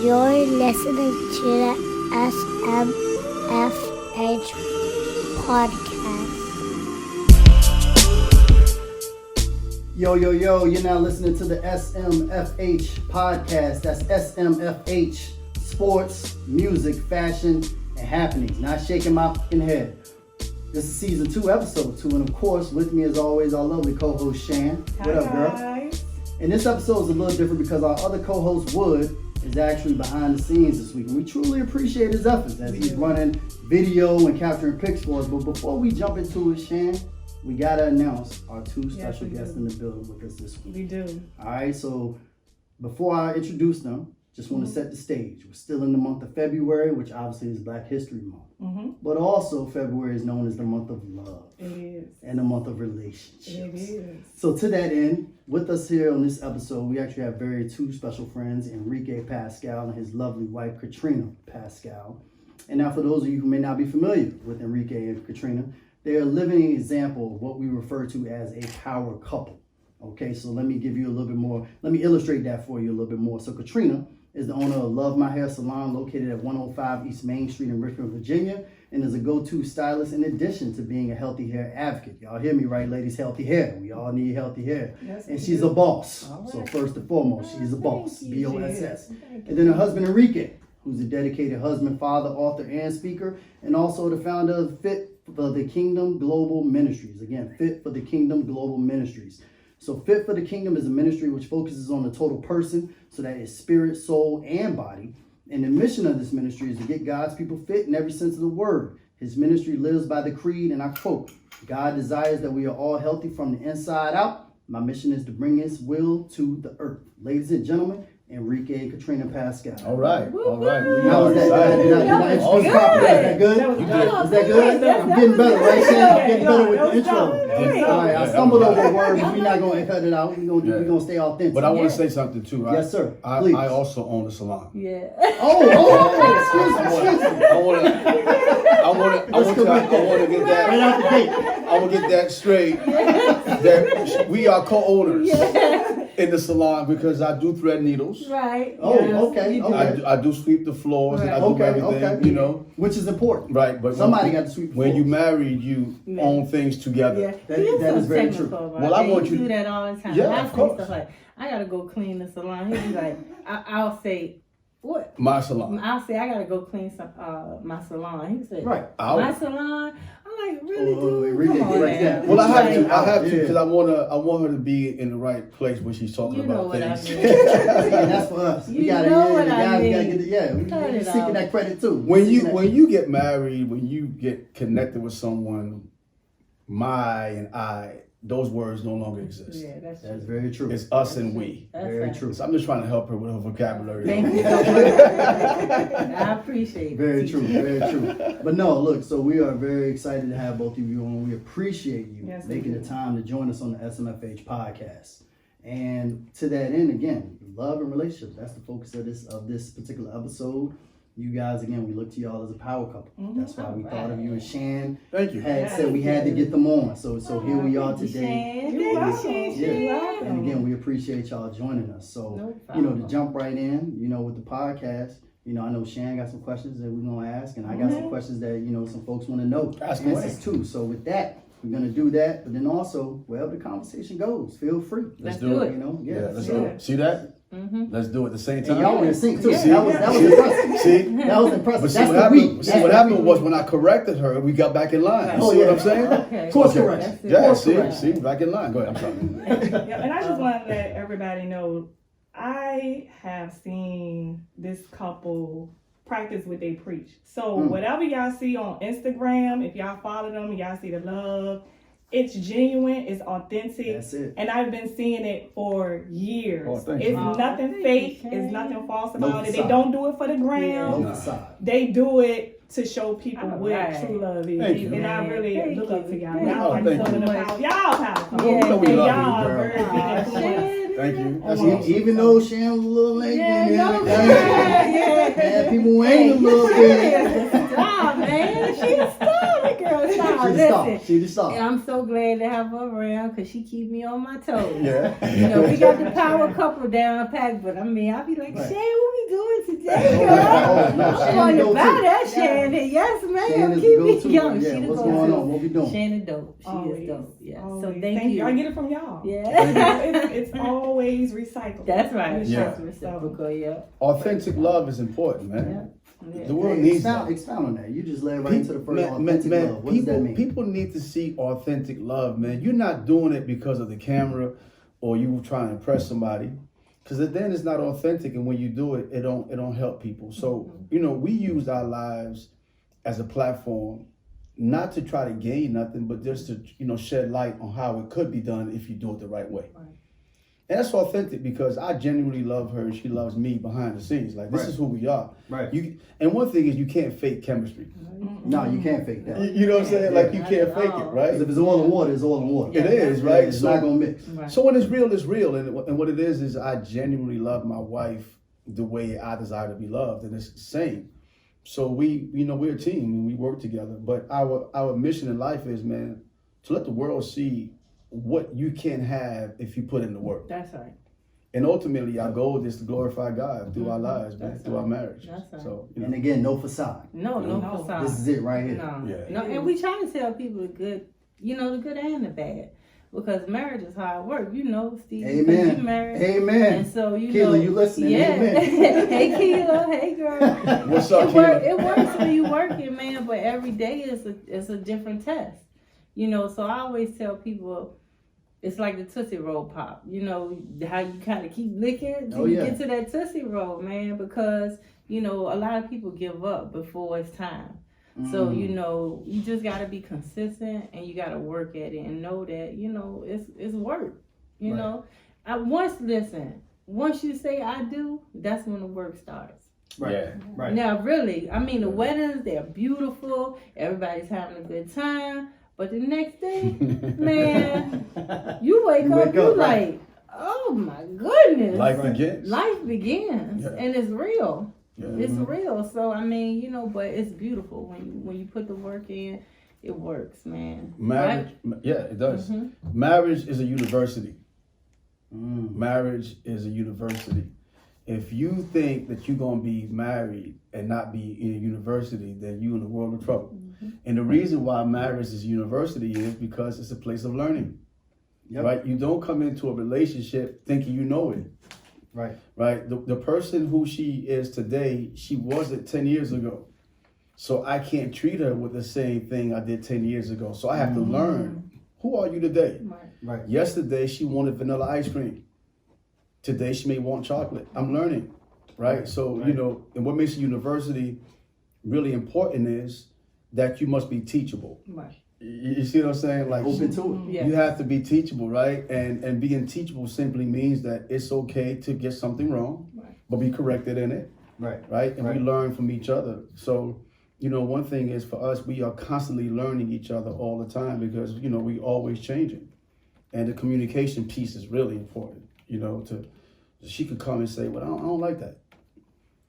You're listening to the SMFH podcast. Yo, you're now listening to the SMFH podcast. That's SMFH, sports, music, fashion, and happenings. Not shaking my fucking head. This is season 2, episode 2, and of course, with me as always, our lovely co-host Shan. What up, girl? Guys. And this episode is a little different because our other co-host Wood is actually behind the scenes this week, and we truly appreciate his efforts as he's running video and capturing pics for us. But before we jump into it, Shan, we gotta announce our 2 special guests in the building with us this week. We do. All right, so before I introduce them, just want to set the stage. We're still in the month of February, which obviously is Black History Month. But also February is known as the month of love. It is. And the month of relationships. It is. So to that end, with us here on this episode, we actually have 2 special friends, Enrique Pascal and his lovely wife, Katrina Pascal. And now for those of you who may not be familiar with Enrique and Katrina, they're a living example of what we refer to as a power couple. Okay, so let me give you a little bit more, let me illustrate that for you a little bit more. So Katrina is the owner of Love My Hair Salon located at 105 East Main Street in Richmond, Virginia, and is a go-to stylist in addition to being a healthy hair advocate. Y'all hear me right, ladies? Healthy hair. We all need healthy hair. Yes, and she's a boss. All right. So first and foremost, she's a boss. Thank you, B-O-S-S. Thank And then her husband, Enrique, who's a dedicated husband, father, author, and speaker, and also the founder of Fit for the Kingdom Global Ministries. Again, Fit for the Kingdom Global Ministries. So Fit for the Kingdom is a ministry which focuses on the total person, so that is spirit, soul, and body. And the mission of this ministry is to get God's people fit in every sense of the word. His ministry lives by the creed, and I quote, God desires that we are all healthy from the inside out. My mission is to bring his will to the earth. Ladies and gentlemen, Enrique and Katrina Pascal. All right. How was that? Did I introduce properly? Is that good? Is that good? I'm getting better, right, Sam? I'm getting better with the intro. All right, I stumbled over a word, but we're not going to cut it out. We're going to stay authentic. But I want to say something too. Yes, sir. I also own a salon. Yeah. Excuse me. I want to get that Right out the gate. I want to get that straight. That we are co-owners in the salon because I do thread needles. Right. Oh, okay. I do sweep the floors and I do everything, you know. Which is important. Right, but somebody got to sweep the floors. when you married, you own things together. Yeah. That is very true. Well, I want you do that all the time. Yeah, I of say course. stuff like, I gotta go clean the salon. He'll be like, I'll say, what? My salon. I'll say I gotta go clean some my salon. He said, Right. my salon. I'm like, really, dude? Enrique, Come on, right there. man. Well, I have to Yeah. because I want her to be in the right place when she's talking You know about what I things. mean. Yeah, that's for us. We You gotta, know the what I guys mean. gotta get it. Yeah, Cut we're it seeking out. that credit too. When you get married, when you get connected with someone, my and I, those words no longer exist. Yeah, that's That's true. very true. It's us and we. That's Very right. true. So I'm just trying to help her with her vocabulary. Thank you. I appreciate it. Very true, very true. But no, look, so we are very excited to have both of you on. We appreciate you Yes, we making do. the time to join us on the SMFH podcast. And to that end, again, love and relationships. That's the focus of this particular episode. You guys, again, we look to y'all as a power couple. That's why we thought of you and Shan. Thank you. Had said we had to get them on. So here we are today. You're welcome. Yeah. And again, we appreciate y'all joining us. So, to jump right in, with the podcast, I know Shan got some questions that we're going to ask, and I got some questions that, some folks want to know Ask answers away. too. So with that, we're going to do that. But then also, wherever the conversation goes, feel free. Let's do it. Let's do it. See that? Let's do it at the same time. And y'all were in sync too. Yeah. That was impressive. See? That was impressive. But see That's what the happened? week. See what happened was when I corrected her, we got back in line. You Oh, see yeah. what I'm saying? Okay. Course Okay. correction. That's it. Yeah, Course correction. see, back in line. Go ahead. I'm sorry. Yeah, and I just want to let everybody know, I have seen this couple practice what they preach. So whatever y'all see on Instagram, if y'all follow them, y'all see the love. It's genuine, it's authentic, That's it. and I've been seeing it for years. Oh, thank It's you. nothing Thank fake, you, it's Shane. nothing false No about it. They facade. don't do it for the gram. No facade. They do it to show people All what right. true love is. Thank you. And I really Thank look up to you. y'all. Thank Y'all you. like Thank some of you. the power. Y'all powerful. Yeah, know we love you, y'all girl. very big influence. Thank you. That's Even- awesome. Even though Shan was a little late, Yeah, had people waiting a little bit. Stop, man. She's a star, girl. Stop. She's the star. Listen. She's the star. And I'm so glad to have her around because she keep me on my toes. Yeah. We got the power couple down packed, but I be like, Right. Shay, what we doing Oh, no, I'm Shannon going to go buy too. that, Shannon. Yes, ma'am. Shannon's Keep the me go-to. young. Yeah, She the what's go-to. going on? What we doing? Shannon dope. She Always, is dope. Yeah. So always. thank you. I get it from y'all. Yeah. It's always recycled. That's right. Yeah. That's reciprocal. Yeah. Authentic love is important, man. Yeah. The world Hey, needs that. expound on that. You just led right into the first Man, authentic love. What does that mean? people need to see authentic love, man. You're not doing it because of the camera or you trying to impress somebody. Because then it's not authentic, and when you do it, it don't help people. So, we use our lives as a platform, not to try to gain nothing, but just to, shed light on how it could be done if you do it the right way. Right. And that's authentic because I genuinely love her and she loves me behind the scenes. Like, this is who we are. Right. And one thing is you can't fake chemistry. No, you can't fake that. You know what I'm saying? Like, you Not can't at fake all. it, right? Because if it's oil and water, it's oil and water. It is, right? It's not going to mix. Right. So when it's real, it's real. And what it is I genuinely love my wife the way I desire to be loved. And it's the same. So we're a team and we work together. But our mission in life is, man, to let the world see what you can have if you put in the work. That's right. And ultimately, our goal is to glorify God through our lives, man, That's through our right. marriage. That's right. So, And again, no facade. No facade. This is it right here. No. Yeah. No. And we try to tell people the good, the good and the bad. Because marriage is hard work, Steve. Amen. Because you married. Amen. And so, Keela, you listening? Yeah. Amen. Hey, Keela. Hey, girl. What's up, Keela? It works when you working, man. But every day is a different test. So I always tell people, it's like the Tootsie Roll pop. How you kind of keep licking till you get to that Tootsie Roll, man. Because, a lot of people give up before it's time. So, you just got to be consistent and you got to work at it and know that, it's work. Once you say I do, that's when the work starts. Right. Yeah. Right. Now, really, the weddings, they're beautiful. Everybody's having a good time. But the next day, man, you wake up, you right. like, oh my goodness. Life begins. Life begins. Yeah. And it's real. Yeah. It's real. So, but it's beautiful. When you put the work in, it works, man. Marriage, yeah, it does. Marriage is a university. Marriage is a university. If you think that you're going to be married and not be in a university, then you're in a world of trouble. And the reason why marriage is a university is because it's a place of learning. Yep. Right? You don't come into a relationship thinking you know it. Right. Right? The person who she is today, she wasn't 10 years ago. So I can't treat her with the same thing I did 10 years ago. So I have to learn, who are you today? Right. Yesterday, she wanted vanilla ice cream. Today, she may want chocolate. I'm learning, right? So, and what makes a university really important is that you must be teachable. Right. You see what I'm saying? Like, Open to it. Yeah. you have to be teachable, right? And being teachable simply means that it's okay to get something wrong, but be corrected in it, right? And we learn from each other. So, one thing is for us, we are constantly learning each other all the time because, we always changing. And the communication piece is really important, she could come and say, well, I don't like that.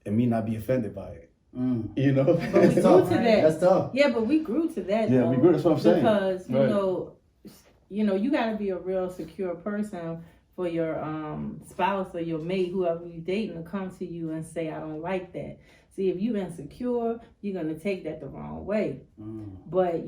And me not be offended by it. But we grew to that. That's tough. Yeah, but we grew to that. Yeah, though, we grew. That's what I'm saying. Because Right. you got to be a real secure person for your spouse or your mate, whoever you dating, to come to you and say, I don't like that. See, if you're insecure, you're going to take that the wrong way. But,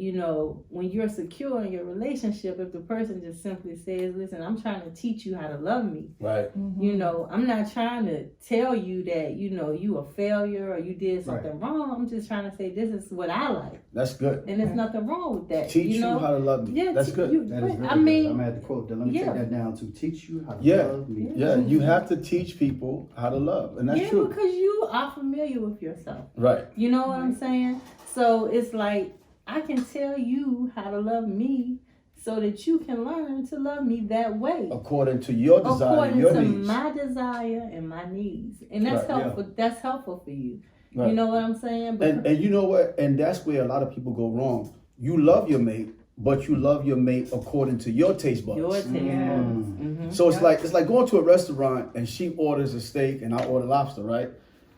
when you're secure in your relationship, if the person just simply says, listen, I'm trying to teach you how to love me. Right. I'm not trying to tell you that, you a failure or you did something wrong. I'm just trying to say, this is what I like. That's good. And there's nothing wrong with that. Teach you how to love me. Yeah, That's good. That is very good. I'm going to have to quote that. Let me take that down to teach you how to love me. Yeah, you have to teach people how to love. And that's true. Because you are familiar with yourself. Right. You know what I'm saying? So it's like, I can tell you how to love me so that you can learn to love me that way. According to your desire, According your to needs. my desire and my needs. And that's helpful. Yeah. That's helpful for you. Right. You know what I'm saying? And you know what? And that's where a lot of people go wrong. You love your mate, but you love your mate according to your taste buds. Your taste buds. So it's like going to a restaurant and she orders a steak and I order lobster, right?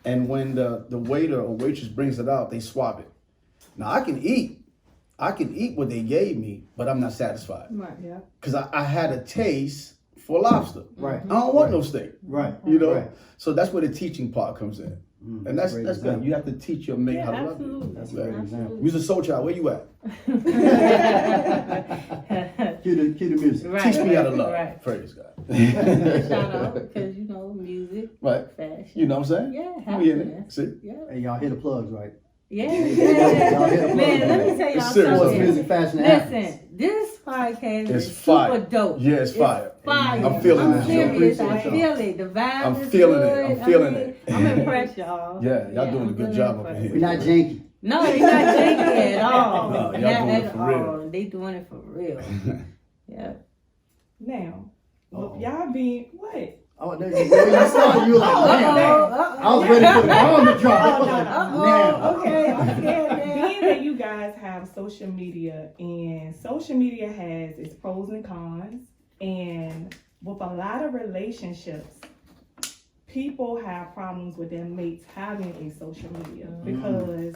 And when the waiter or waitress brings it out, they swap it. Now I can eat what they gave me, but I'm not satisfied. Right. Yeah. Because I had a taste for lobster. Right. I don't want no steak. Right. So that's where the teaching part comes in. And that's good. You have to teach your mate how to love you. That's a great example. Music Soul Child, where you at? Cue the music. Right, Teach me how to right, love. right. Praise God. Shout out because music, Right. fashion. You know what I'm saying? Yeah, We in happiness. it. See? Yeah. Hey, y'all hear the plugs, right? Yeah. Y'all hear the Man, plugs, let me right? tell y'all It's serious. something. Music, fashion, and happiness. Listen, this podcast It's is fire. super dope. Yeah, it's fire. Fire. I'm feeling I'm it. serious. I Appreciate feel it. The vibe I'm is feeling good. it. I'm feeling it. I'm impressed, y'all. Yeah, y'all doing a I'm good really job up impressed. here. We're not janky. No, they're not janky at all. No, y'all Not doing it at for real. all. They doing it for real. Yeah. Now, Uh-oh. with y'all being what? Oh, there you go. You saw it, you were like, damn. I was ready for the bomb to drop. I was like, now. Okay, I'm scared now. Being that you guys have social media, and social media has its pros and cons, and with a lot of relationships, people have problems with their mates having a social media because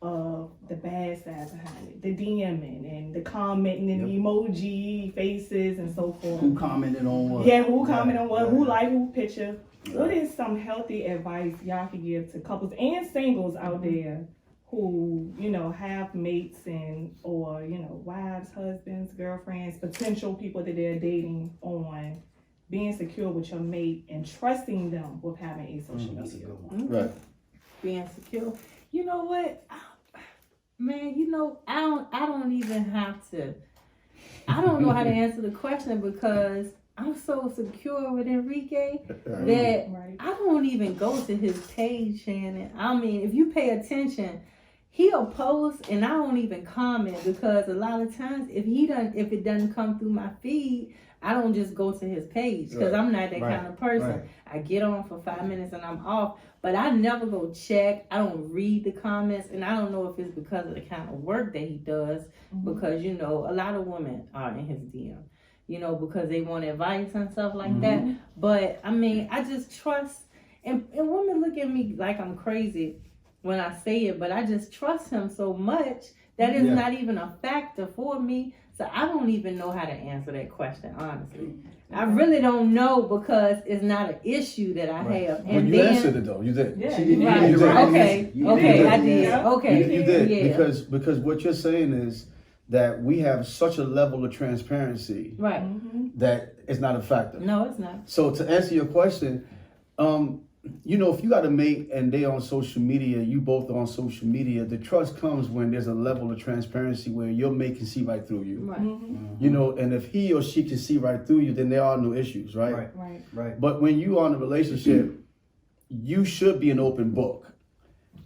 of the bad side behind it, the DMing and the commenting and the emoji faces and so forth. Who commented on what? Yeah, who comment on what, who Right. like who picture. What is some healthy advice y'all can give to couples and singles out there who, have mates and or, wives, husbands, girlfriends, potential people that they're dating on being secure with your mate and trusting them with having a social That's a media? good one. Right. Being secure. You know what? Man, I don't even have to. I don't know how to answer the question because I'm so secure with Enrique that Right. I don't even go to his page, Shannon. I mean, if you pay attention, he'll post and I don't even comment because a lot of times if it doesn't come through my feed, I don't just go to his page because Right. I'm not that Right. kind of person. Right. I get on for 5 minutes and I'm off, but I never go check. I don't read the comments, and I don't know if it's because of the kind of work that he does, because a lot of women are in his DM, because they want advice and stuff like that. But I mean, I just trust, and women look at me like I'm crazy when I say it, but I just trust him so much that it's not even a factor for me. So I don't even know how to answer that question, honestly. I really don't know because it's not an issue that I have. Well, you answered it though. You did. Yeah. She did. Right. You did. Okay. You Okay. did. I did. Yeah. Okay. You did Yeah. because what you're saying is that we have such a level of transparency Right. that it's not a factor. No, it's not. So to answer your question, if you got a mate and they on social media, you both are on social media, the trust comes when there's a level of transparency where your mate can see right through you. Right. And if he or she can see right through you, then there are no issues, right? Right. But when you are in a relationship, you should be an open book.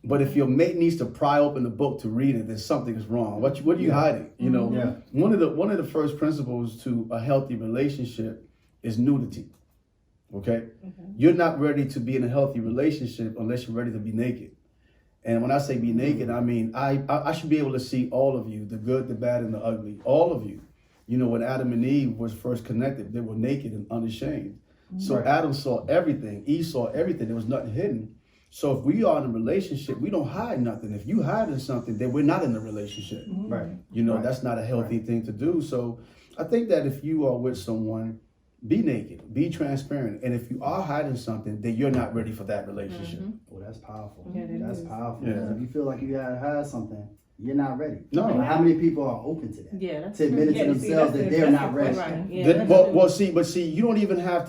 But if your mate needs to pry open the book to read it, then something is wrong. What are you hiding? One of the first principles to a healthy relationship is nudity. Okay? You're not ready to be in a healthy relationship unless you're ready to be naked. And when I say be naked, I mean I should be able to see all of you, the good, the bad, and the ugly. All of you. When Adam and Eve was first connected, they were naked and unashamed. So Adam saw everything. Eve saw everything. There was nothing hidden. So if we are in a relationship, we don't hide nothing. If you hiding something, then we're not in a relationship. Right. That's not a healthy thing to do. So I think that if you are with someone, be naked, be transparent. And if you are hiding something, then you're not ready for that relationship. Well, that's powerful. Yeah, that That's is. powerful. Yeah. If you feel like you gotta hide something, you're not ready. No. But how many people are open to that? Yeah, that's To admit it Yeah, to see, themselves that's that the- they're that's not the ready. question. Right. Yeah, Then, that's true. but see, you don't even have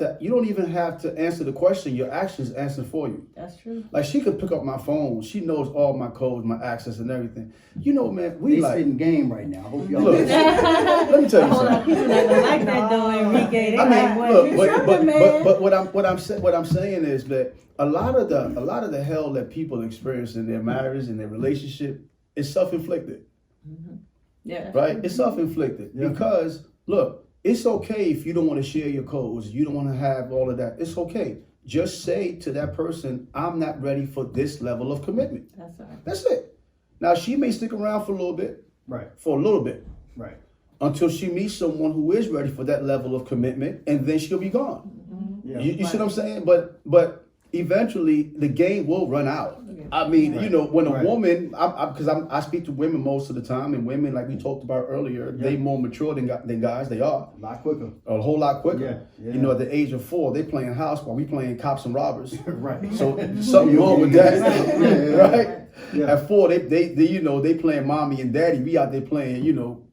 to answer the question. Your actions answer for you. That's true. Like she could pick up my phone. She knows all my codes, my access, and everything. Man, They spitting game right now. I hope y'all Look, listen. let me tell you Hold on, something. people not gonna like that though, Enrique. They I like, mean, what, look, you but tripping, man? what I'm saying is that a lot of the hell that people experience in their marriage and their relationship is self-inflicted, Yeah. right? It's self-inflicted because look, it's okay if you don't want to share your codes, you don't want to have all of that. It's okay. Just say to that person, I'm not ready for this level of commitment. That's right. That's it. Now she may stick around for a little bit, Right. Right. until she meets someone who is ready for that level of commitment, and then she'll be gone. Yeah. You see what I'm saying? But eventually the game will run out. I mean, you know, when a woman, because I speak to women most of the time, and women, like we talked about earlier, they more mature than guys. They are a lot quicker, a whole lot quicker. You know, at the age of 4, they playing house while we playing cops and robbers. So something wrong with that, right? At 4, they you know, they playing mommy and daddy. We out there playing, you know,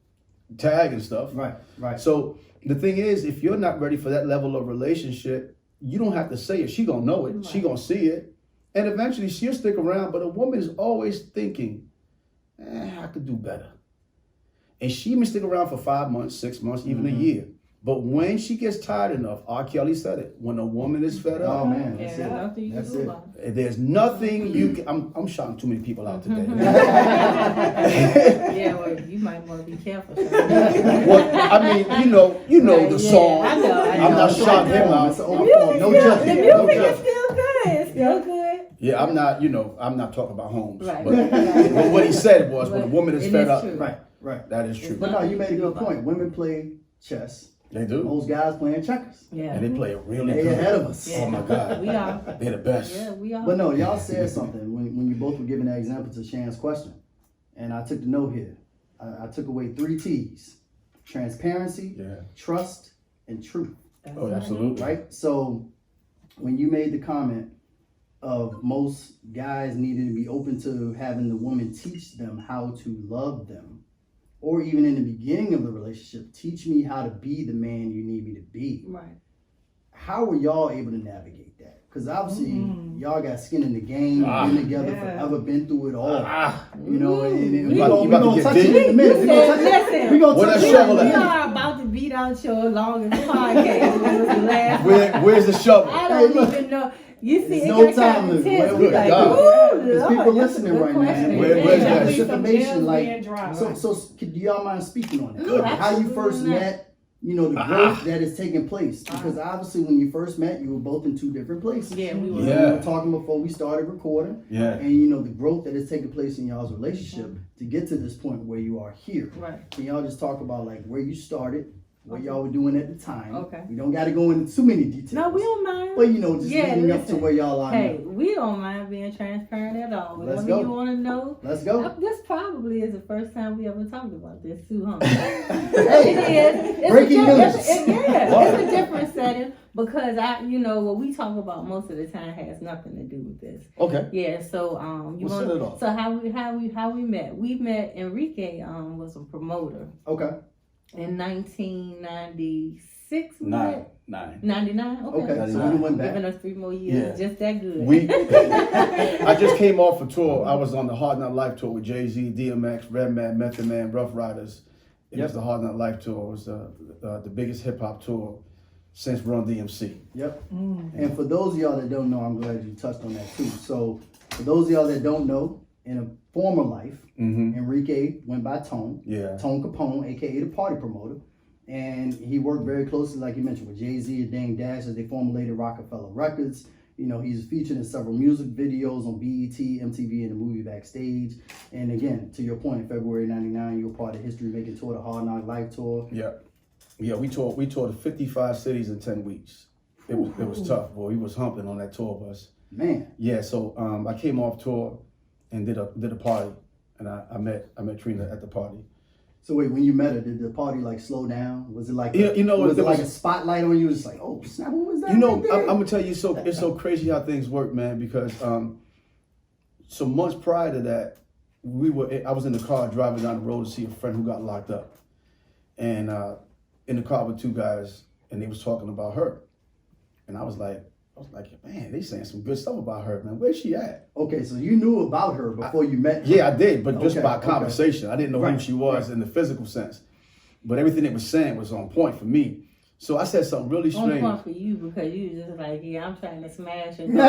tag and stuff. Right. So the thing is, if you're not ready for that level of relationship, you don't have to say it. She gonna know it. She gonna see it. And eventually she'll stick around, but a woman is always thinking, I could do better. And she may stick around for 5 months, 6 months, even a year. But when she gets tired enough, R. Kelly said it, when a woman is fed up, oh man, that's it. There's nothing you can, I'm shouting too many people out today. Well, you might want to be careful. Well, I mean, you know the song. I know. I'm not shouting him out. It's no judgment. The music is still good. It's still good. Yeah, I'm not talking about homes. Right. But what he said was, when a woman is fed up, right. That is true. But no, you made a good point. Women play chess. They do. Most guys playing checkers. Yeah. And they play it really good. They ahead of us. Oh my God. We are. They're the best. Yeah, we are. But no, y'all said something when you both were giving that example to Shan's question. And I took the note here. I took away 3 T's. Transparency, trust, and truth. Oh, absolutely. Right? So when you made the comment of most guys needing to be open to having the woman teach them how to love them, or even in the beginning of the relationship, teach me how to be the man you need me to be. Right. How were y'all able to navigate that? Because obviously y'all got skin in the game, been together forever, been through it all. You know, and we're going to touch it in a minute. We're going to touch it. We are about to beat out your longest podcast. Where's the shovel? I don't even know. You see, no time limit. There's people listening right now. Where's that information? Like, so do y'all mind speaking on that? How you first met, you know, the growth that is taking place. Because obviously when you first met, you were both in 2 different places. Yeah, we were. We were talking before we started recording. Yeah. And you know, the growth that is taking place in y'all's relationship to get to this point where you are here. Right. Can y'all just talk about like where you started, what y'all were doing at the time? Okay. We don't got to go into too many details. No, we don't mind. But you know, just leading up to where y'all are Hey, now. we don't mind being transparent at all. Let's Whatever go. you want to know. Let's go. This probably is the first time we ever talked about this too, huh? Hey, it is. breaking news. It's a different setting because what we talk about most of the time has nothing to do with this. Okay. Yeah. So set it off. So how we met? We met. Enrique was a promoter. Okay. In 1996. 99. Okay. So we went back. Giving us 3 more years. Just that good. I just came off a tour. I was on the Hard Knock Life tour with Jay-Z, DMX, Redman, Method Man, Rough Riders. It was the Hard Knock Life tour. It was the biggest hip hop tour since Run DMC. Yep. And for those of y'all that don't know, I'm glad you touched on that too. So for those of y'all that don't know, in a former life, Enrique went by Tone. Yeah. Tone Capone, aka the party promoter. And he worked very closely, like you mentioned, with Jay-Z and Dame Dash as they formulated Rockefeller Records. You know, he's featured in several music videos on BET, MTV, and the movie Backstage. And again, to your point, in February '99, you were part of the History Making Tour, the Hard Knock Life Tour. Yeah, we toured 55 cities in 10 weeks. It was tough, boy. He was humping on that tour bus. Man. Yeah, so I came off tour and did a party, and I met Trina at the party. So wait, when you met her, did the party like slow down? Was it like was it like a spotlight on you? Just like, oh snap, what was that? I'm gonna tell you, it's so crazy how things work, man. Because so months prior to that, I was in the car driving down the road to see a friend who got locked up, and in the car with 2 guys, and they was talking about her, and I was like, man, they saying some good stuff about her, man. Where's she at? Okay, so you knew about her before you met her. Yeah, I did, but just by conversation. I didn't know who she was in the physical sense. But everything they was saying was on point for me. So I said something really strange. On point for you because you just like, I'm trying to smash it. Yeah,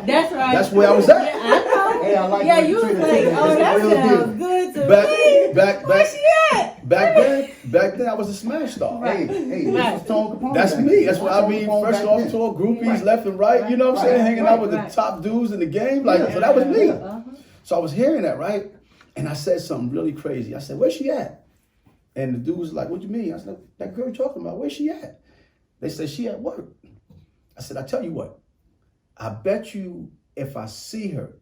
that's right. That's where I was at. Yeah, I know. Hey, I like you was like, that sounds good to me. Where's she at? Back then I was a smash star. Hey, this was Tone Capone. That's me. That's what I mean. First off tour, groupies left and right. You know what I'm saying? Hanging out with the top dudes in the game. So that was me. So I was hearing that, right? And I said something really crazy. I said, where's she at? And the dude was like, what you mean? I said, that girl you're talking about, where's she at? They said, she at work. I said, I tell you what, I bet you if I see her,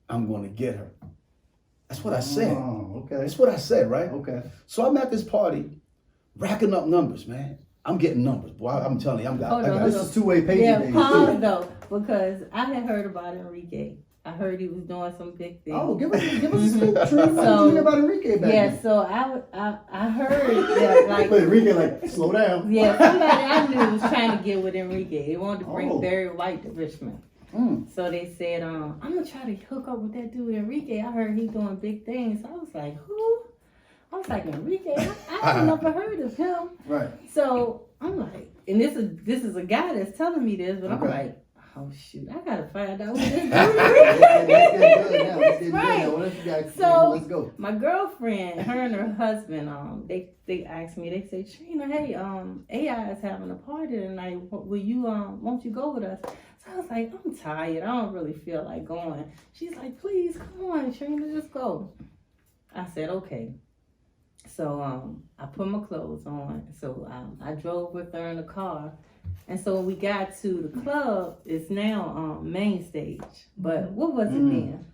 I'm going to get her. That's what I said. Oh, okay. That's what I said, right? Okay. So I'm at this party, racking up numbers, man. I'm getting numbers. Boy, I'm telling you, This is two-way paging Yeah, days. pause though, because I had heard about Enrique. I heard he was doing some big things. Oh, give us a scoop, Trina. What So, did you hear about Enrique back Yeah, then? so I heard that like But Enrique, like, slow down. yeah, somebody I knew was trying to get with Enrique. They wanted to bring Oh. Barry White to Richmond. So they said, I'm gonna try to hook up with that dude Enrique. I heard he doing big things. So I was like, who? I was like, Enrique? I never heard of him. Right. So I'm like, and this is a guy that's telling me this, but I'm like, oh shoot, I gotta find out who this dude Let's is. Right. So let's go. My girlfriend, her and her husband, they asked me, they say, Trina, hey, AI is having a party tonight. Will you won't you go with us? So I was like, I'm tired. I don't really feel like going. She's like, please come on, Trina, just go. I said, okay. So I put my clothes on. So I drove with her in the car. And so when we got to the club, it's now main stage. But what was it then?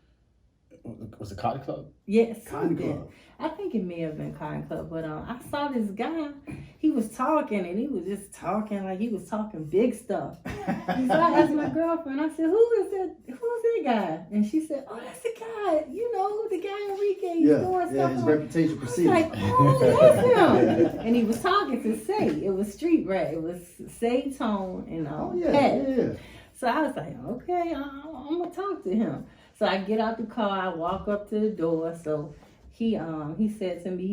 Was it Cotton Club? Yes, Cotton something. Club. I think it may have been Cotton Club, but I saw this guy. He was talking, and he was just talking like he was talking big stuff. And so I asked my girlfriend. I said, "Who is that? Who's that guy?" And she said, "Oh, that's the guy. You know, the guy Enrique. He's doing stuff his on." reputation I was precedes. like, "Oh, that's him." And he was talking to Say. It was street rap. It was Say, Tone, and Pat. So I was like, "Okay, I'm gonna talk to him." So I get out the car, I walk up to the door. So he said to me,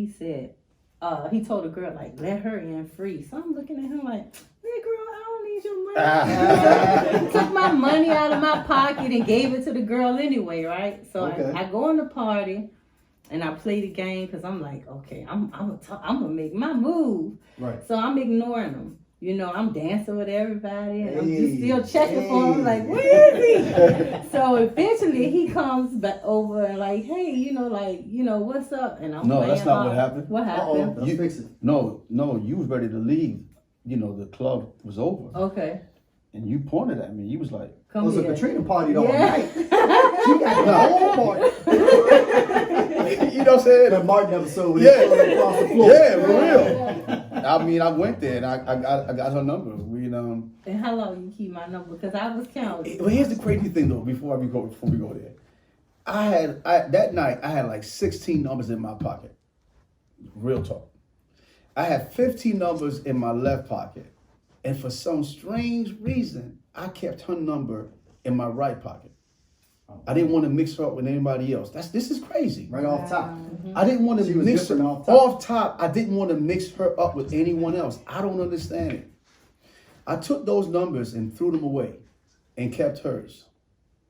he told the girl, like, let her in free. So I'm looking at him like, hey girl, I don't need your money. He took my money out of my pocket and gave it to the girl anyway, right? So I go in the party and I play the game because I'm like, okay, I'm gonna make my move. Right. So I'm ignoring him. You know, I'm dancing with everybody, and I'm just still checking for him, like, where is he? So eventually he comes back over and like, hey, what's up? And I'm No, playing that's not off. what happened. What happened? Let's fix it. No, you was ready to leave. You know, the club was over. Okay. And you pointed at me. You was like, Come It was a here. Katrina party all Yeah. night. She got the whole party. you know what I'm saying? That Martin episode with Yeah. across the floor. Yeah, for real. I mean, I went there and I got her number. And how long you keep my number? Because I was counting. But here's the crazy thing though. Before we go there, that night I had like 16 numbers in my pocket. Real talk. I had 15 numbers in my left pocket, and for some strange reason, I kept her number in my right pocket. I didn't want to mix her up with anybody else. This is crazy. Right off top. I didn't want to She was mix her different off top. I didn't want to mix her up with anyone else. I don't understand it. I took those numbers and threw them away and kept hers,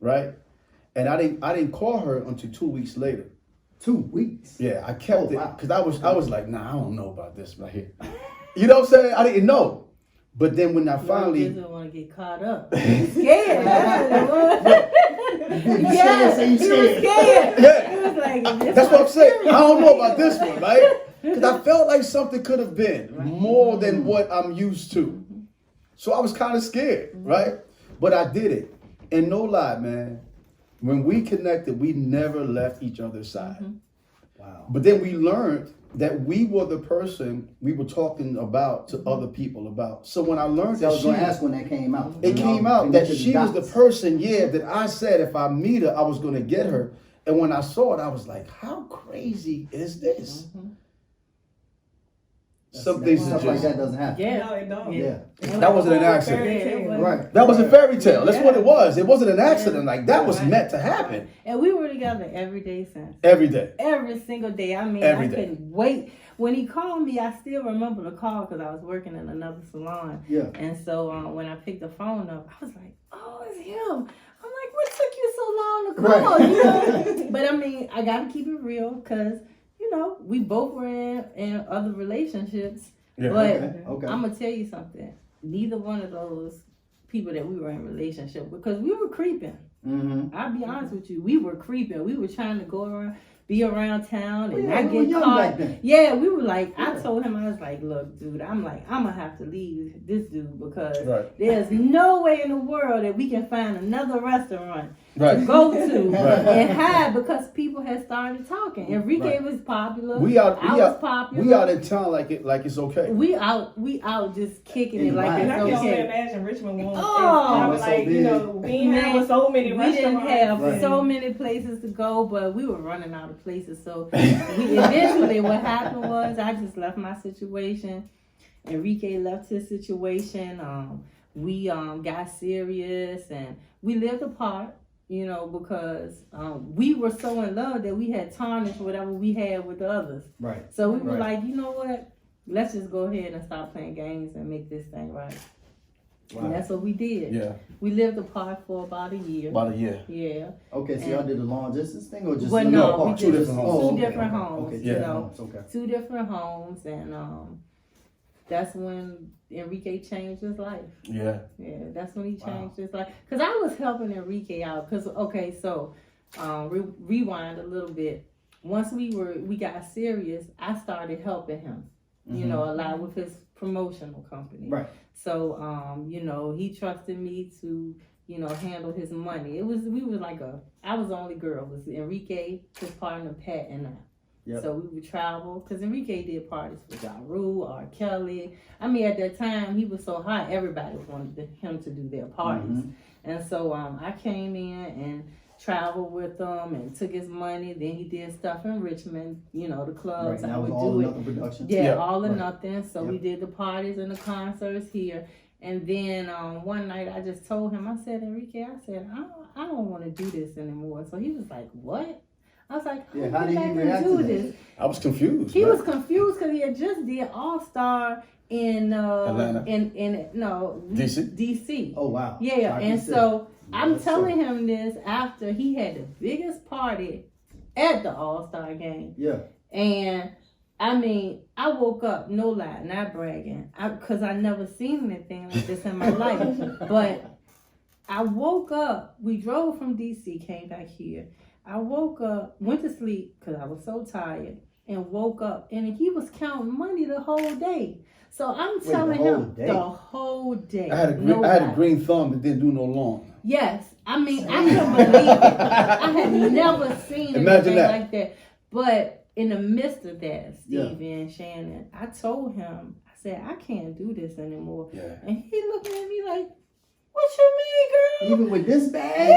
right? And I didn't call her until 2 weeks later. 2 weeks. Yeah, I kept it wow. because I was like, nah, I don't know about this right here. You know what I'm saying? I didn't know. But then when I finally You didn't want to get caught up. Scared. Yeah, so you he was scared. scared. Yeah. He was like, That's what I'm saying. I don't know about this one, right? Because I felt like something could have been more than what I'm used to. So I was kind of scared, right? But I did it. And no lie, man, when we connected, we never left each other's side. Wow. But then we learned that we were the person we were talking about to other people about. So when I learned So I that was going to ask when that came out. it came out that she was the person, that I said if I meet her, I was going to get her. And when I saw it, I was like, how crazy is this? Some things Stuff are like just, that doesn't happen. Yeah. No, it don't. Yeah. that wasn't an accident. Yeah. Right. That was a fairy tale. That's what it was. It wasn't an accident. Like that was Right. meant to happen And we were together every day since. every day. Every single day. I mean, Every I day. couldn't wait. When he called me, I still remember the call because I was working in another salon. Yeah. And so when I picked the phone up, I was like, oh, it's him. I'm like, what took you so long to call? Right. You know? But I mean, I got to keep it real because, we both were in other relationships. Yeah. But Okay. I'm going to tell you something. Neither one of those people that we were in relationship with, because we were creeping. I'll be honest with you. We were creeping. We were trying to go around, be around town, and not we were get young caught. back then. Yeah, we were like, I told him, I was like, look, dude, I'm gonna have to leave this dude because there's no way in the world that we can find another restaurant to go to and hide because people had started talking. Enrique was popular. I was popular. We out in town like it's okay. We out just kicking it like it's I can only okay. imagine Richmond won't. Oh, like being there with so many we didn't restaurants. have so many places to go, but we were running out of places. So eventually, what happened was I just left my situation. Enrique left his situation. We got serious and we lived apart. Because we were so in love that we had tarnished whatever we had with the others. Right. So we were like, you know what? Let's just go ahead and stop playing games and make this thing right. Wow. And that's what we did. Yeah. We lived apart for about a year. Yeah. Okay, so y'all did a long distance thing or just no, we two did different homes. Two different homes. Okay. Two different homes, and that's when Enrique changed his life. Yeah, that's when he changed his life. Because I was helping Enrique out. Rewind a little bit. Once we got serious, I started helping him. A lot with his promotional company. Right. So he trusted me to handle his money. I was the only girl. It was Enrique, his partner Pat, and I. Yep. So we would travel because Enrique did parties with Ja Rule, R. Kelly. I mean, at that time he was so hot, everybody wanted him to do their parties. And so I came in and traveled with him and took his money. Then he did stuff in Richmond, the clubs. Right, I would all do nothing production. All or nothing. So we did the parties and the concerts here. And then one night I just told him, I said, Enrique, I don't want to do this anymore. So he was like, what? I was like, how did you react to this? I was confused. He was confused because he had just did All-Star in Atlanta. in DC. Oh wow. Yeah, and so I'm telling him this after he had the biggest party at the All-Star game. Yeah. And I mean, I woke up, no lie, not bragging, because I never seen anything like this in my life. But I woke up, we drove from DC, came back here. I woke up, went to sleep because I was so tired, and woke up, and he was counting money the whole day. So I'm telling him the whole day. I had a green thumb that didn't do no long. Yes, I mean I couldn't believe it. I had never seen anything like that. But in the midst of that, Stevie and Shannon, I told him, I said, I can't do this anymore. Yeah. And he looking at me like, what you mean, girl? Even with this bag?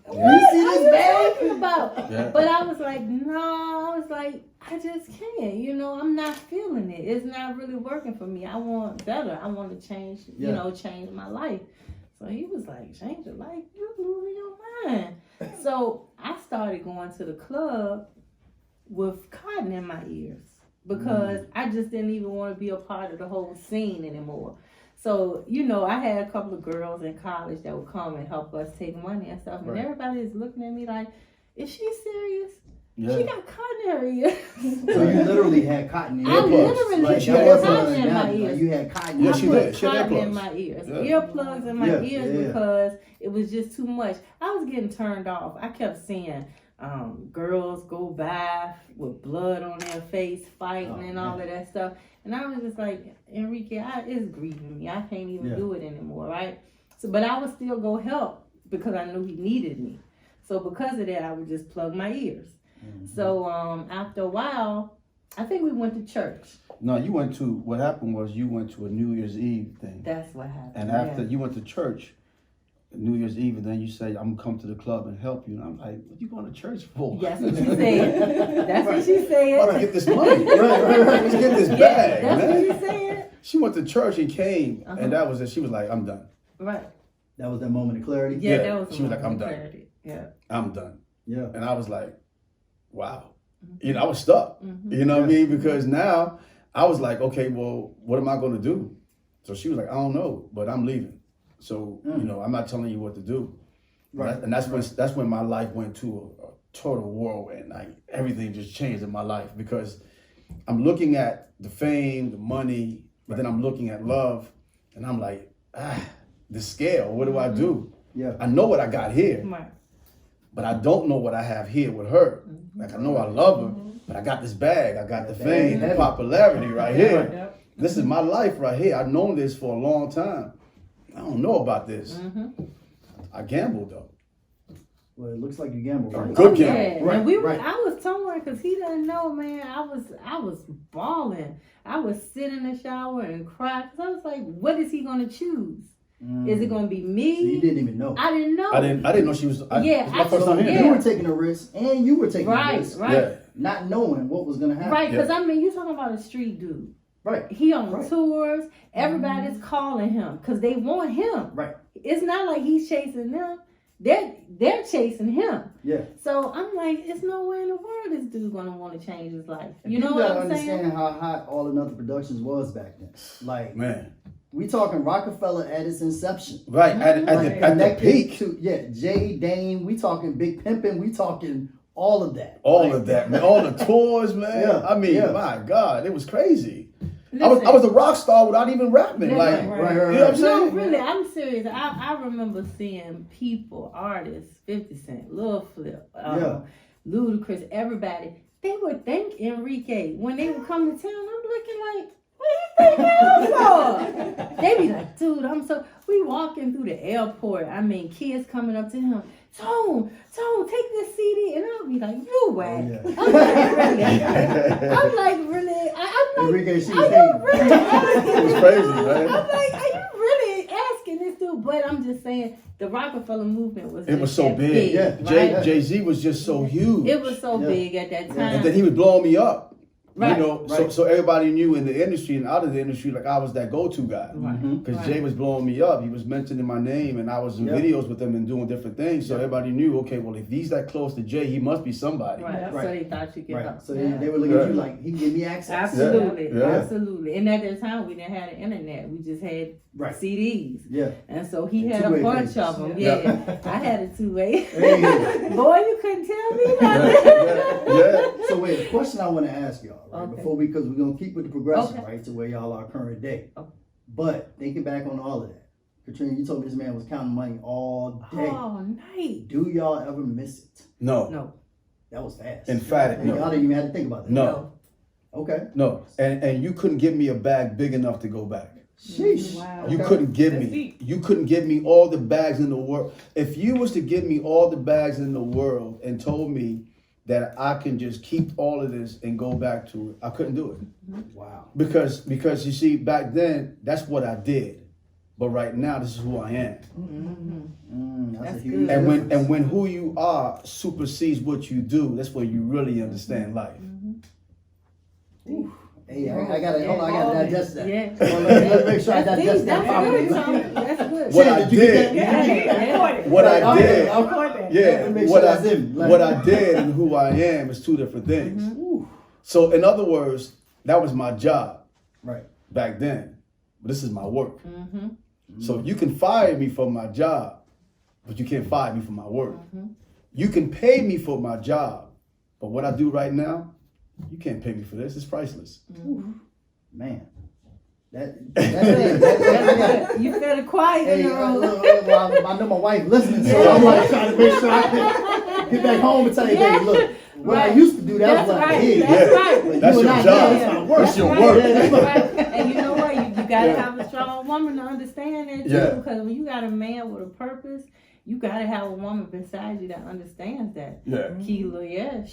What you see this bag? Talking about? Yeah. But I was like, no. I was like, I just can't. I'm not feeling it. It's not really working for me. I want better. I want to change, change my life. So he was like, change your life? You're losing your mind. So I started going to the club with cotton in my ears because I just didn't even want to be a part of the whole scene anymore. So, I had a couple of girls in college that would come and help us take money and stuff. And everybody is looking at me like, is she serious? Yeah. She got cotton in her ears. So you literally had cotton in your ears? I literally had cotton in my ears. You had cotton. Yeah, she put cotton in my ears. Earplugs in my ears because it was just too much. I was getting turned off. I kept seeing girls go by with blood on their face, fighting and all of that stuff. And I was just like, Enrique, it's grieving me. I can't even do it anymore, right? So, but I would still go help because I knew he needed me. So because of that, I would just plug my ears. So after a while, I think we went to church. No, what happened was you went to a New Year's Eve thing. That's what happened. And after you went to church, New Year's Eve, and then you say, I'm going to come to the club and help you. And I'm like, what you going to church for? That's what she said. That's what she said. Why do I get this money? right. Let's get this bag. That's what she said. She went to church and came, and that was it. She was like, I'm done. Right. That was that moment of clarity? Yeah, that was she was like, I'm done. Clarity. Yeah. I'm done. Yeah. And I was like, wow. I was stuck. You know what I mean? Because now I was like, okay, well, what am I going to do? So she was like, I don't know, but I'm leaving. So, I'm not telling you what to do. Right. And that's when my life went to a total whirlwind. Like everything just changed in my life because I'm looking at the fame, the money, but then I'm looking at love and I'm like, the scale, what do I do? Yeah. I know what I got here, Right. but I don't know what I have here with her. Like, I know I love her, but I got this bag. I got the fame, the popularity right here. Yep. This is my life right here. I've known this for a long time. I don't know about this. I gambled though. Well, it looks like you gambled, right? Good Yeah, gamble. Right, and we right. I was somewhere because he doesn't know, man. I was bawling. I was sitting in the shower and cry because I was like, what is he gonna choose? Is it gonna be me? So you didn't even know. I didn't know. I didn't know she was. Yeah, it's my first time hearing yeah. You it. were taking a risk, and you were taking a risk, Right. Yeah. not knowing what was gonna happen. Right, because Yeah. I mean, you're talking about a street dude. Right. He on Right. tours. Everybody's calling him because they want him. Right. It's not like he's chasing them. They're chasing him. Yeah. So I'm like, it's no way in the world this dude gonna want to change his life. And You know people what gotta I'm understand saying? how hot All Another Productions was back then. Like, Man, we talking Rockefeller at its inception. right at the Connected peak. to, Jay Dane. We talking Big Pimpin'. We talking all of that. All Like, of that, man. All the tours, man. Yeah, I mean, yeah. my God, it was crazy. Listen, I was a rock star without even rapping. Listen, Like, Right. you know what I'm no, saying? really, I'm serious. I remember seeing people, artists, 50 Cent, Lil Flip, Yeah. Ludacris, everybody. They would thank Enrique when they would come to town. I'm looking like, what you thanking him for? They be like, dude, we walking through the airport. I mean, kids coming up to him. Tone, take this CD. And I'll be like, you whack. yeah. I'm like, really? I'm like, Enrique, she are was you hating. really asking It was this crazy, dude? man. I'm like, are you really asking this dude? But I'm just saying, the Rockefeller movement was It was just so that big. Yeah. right? Jay-Z was just so huge. It was so Yeah. big at that time. And then he was blowing me up. Right. You know, Right. so everybody knew in the industry and out of the industry, like I was that go-to guy. Right. Because Right. Jay was blowing me up. He was mentioning my name and I was in Yeah. videos with him and doing different things. So everybody knew, okay, well, if he's that close to Jay, he must be somebody. Right. Yeah. So they thought you could Right. help. So Yeah. they were looking at you Yeah. like, he gave me access. Absolutely, Yeah. absolutely. And at that time, we didn't have the internet. We just had Right. CDs. Yeah. And so he And had a two-way bunch pages. of them. Yeah. Yeah. I had a two-way. Hey. Boy, you couldn't tell me nothing. Yeah. So wait, a question I want to ask y'all, right? Okay. Because we're gonna keep with the progression, Okay. right, to where y'all are current day. Okay. But thinking back on all of that, Katrina, you told me this man was counting money all day. Oh, night. Do y'all ever miss it? No. No. That was fast. Emphatic, And no. y'all didn't even have to think about that. No. Okay. No. And you couldn't give me a bag big enough to go back. Sheesh. Wow. You Okay. couldn't give That's me. deep. You couldn't give me all the bags in the world. If you was to give me all the bags in the world and told me that I can just keep all of this and go back to it, I couldn't do it. Wow. Because you see, back then that's what I did. But right now this is who I am. That's a That's huge good. difference. when who you are supersedes what you do, that's when you really understand life. Hey, I gotta hold on, I gotta digest that. Yeah. Well, let's make sure I That's digest deep. that That's properly. good, Tom. That's good. What Shit, I did you get did, that? Yeah. what I Right, did, I'll Record that. yeah, make what sure I that's him. Like- what I did and who I am is two different things. Ooh. So in other words, that was my job Right. back then. But this is my work. So you can fire me for my job, but you can't fire me for my work. You can pay me for my job, but what I do right now, you can't pay me for this. It's priceless. Man. That's it. I got- You better quiet Hey, in the room. look, I know my wife listening, so I'm like trying to make sure I can get back home and tell you, baby, look, what I Right. used to do, that That's was what I right. did. That's right. But That's you your and I job. now, it's my work. That's your Right. work. That's right. And you know what? You gotta have a strong woman to understand that too. Yeah. Because when you got a man with a purpose, you gotta have a woman beside you that understands that. Yeah. Keela, yeah,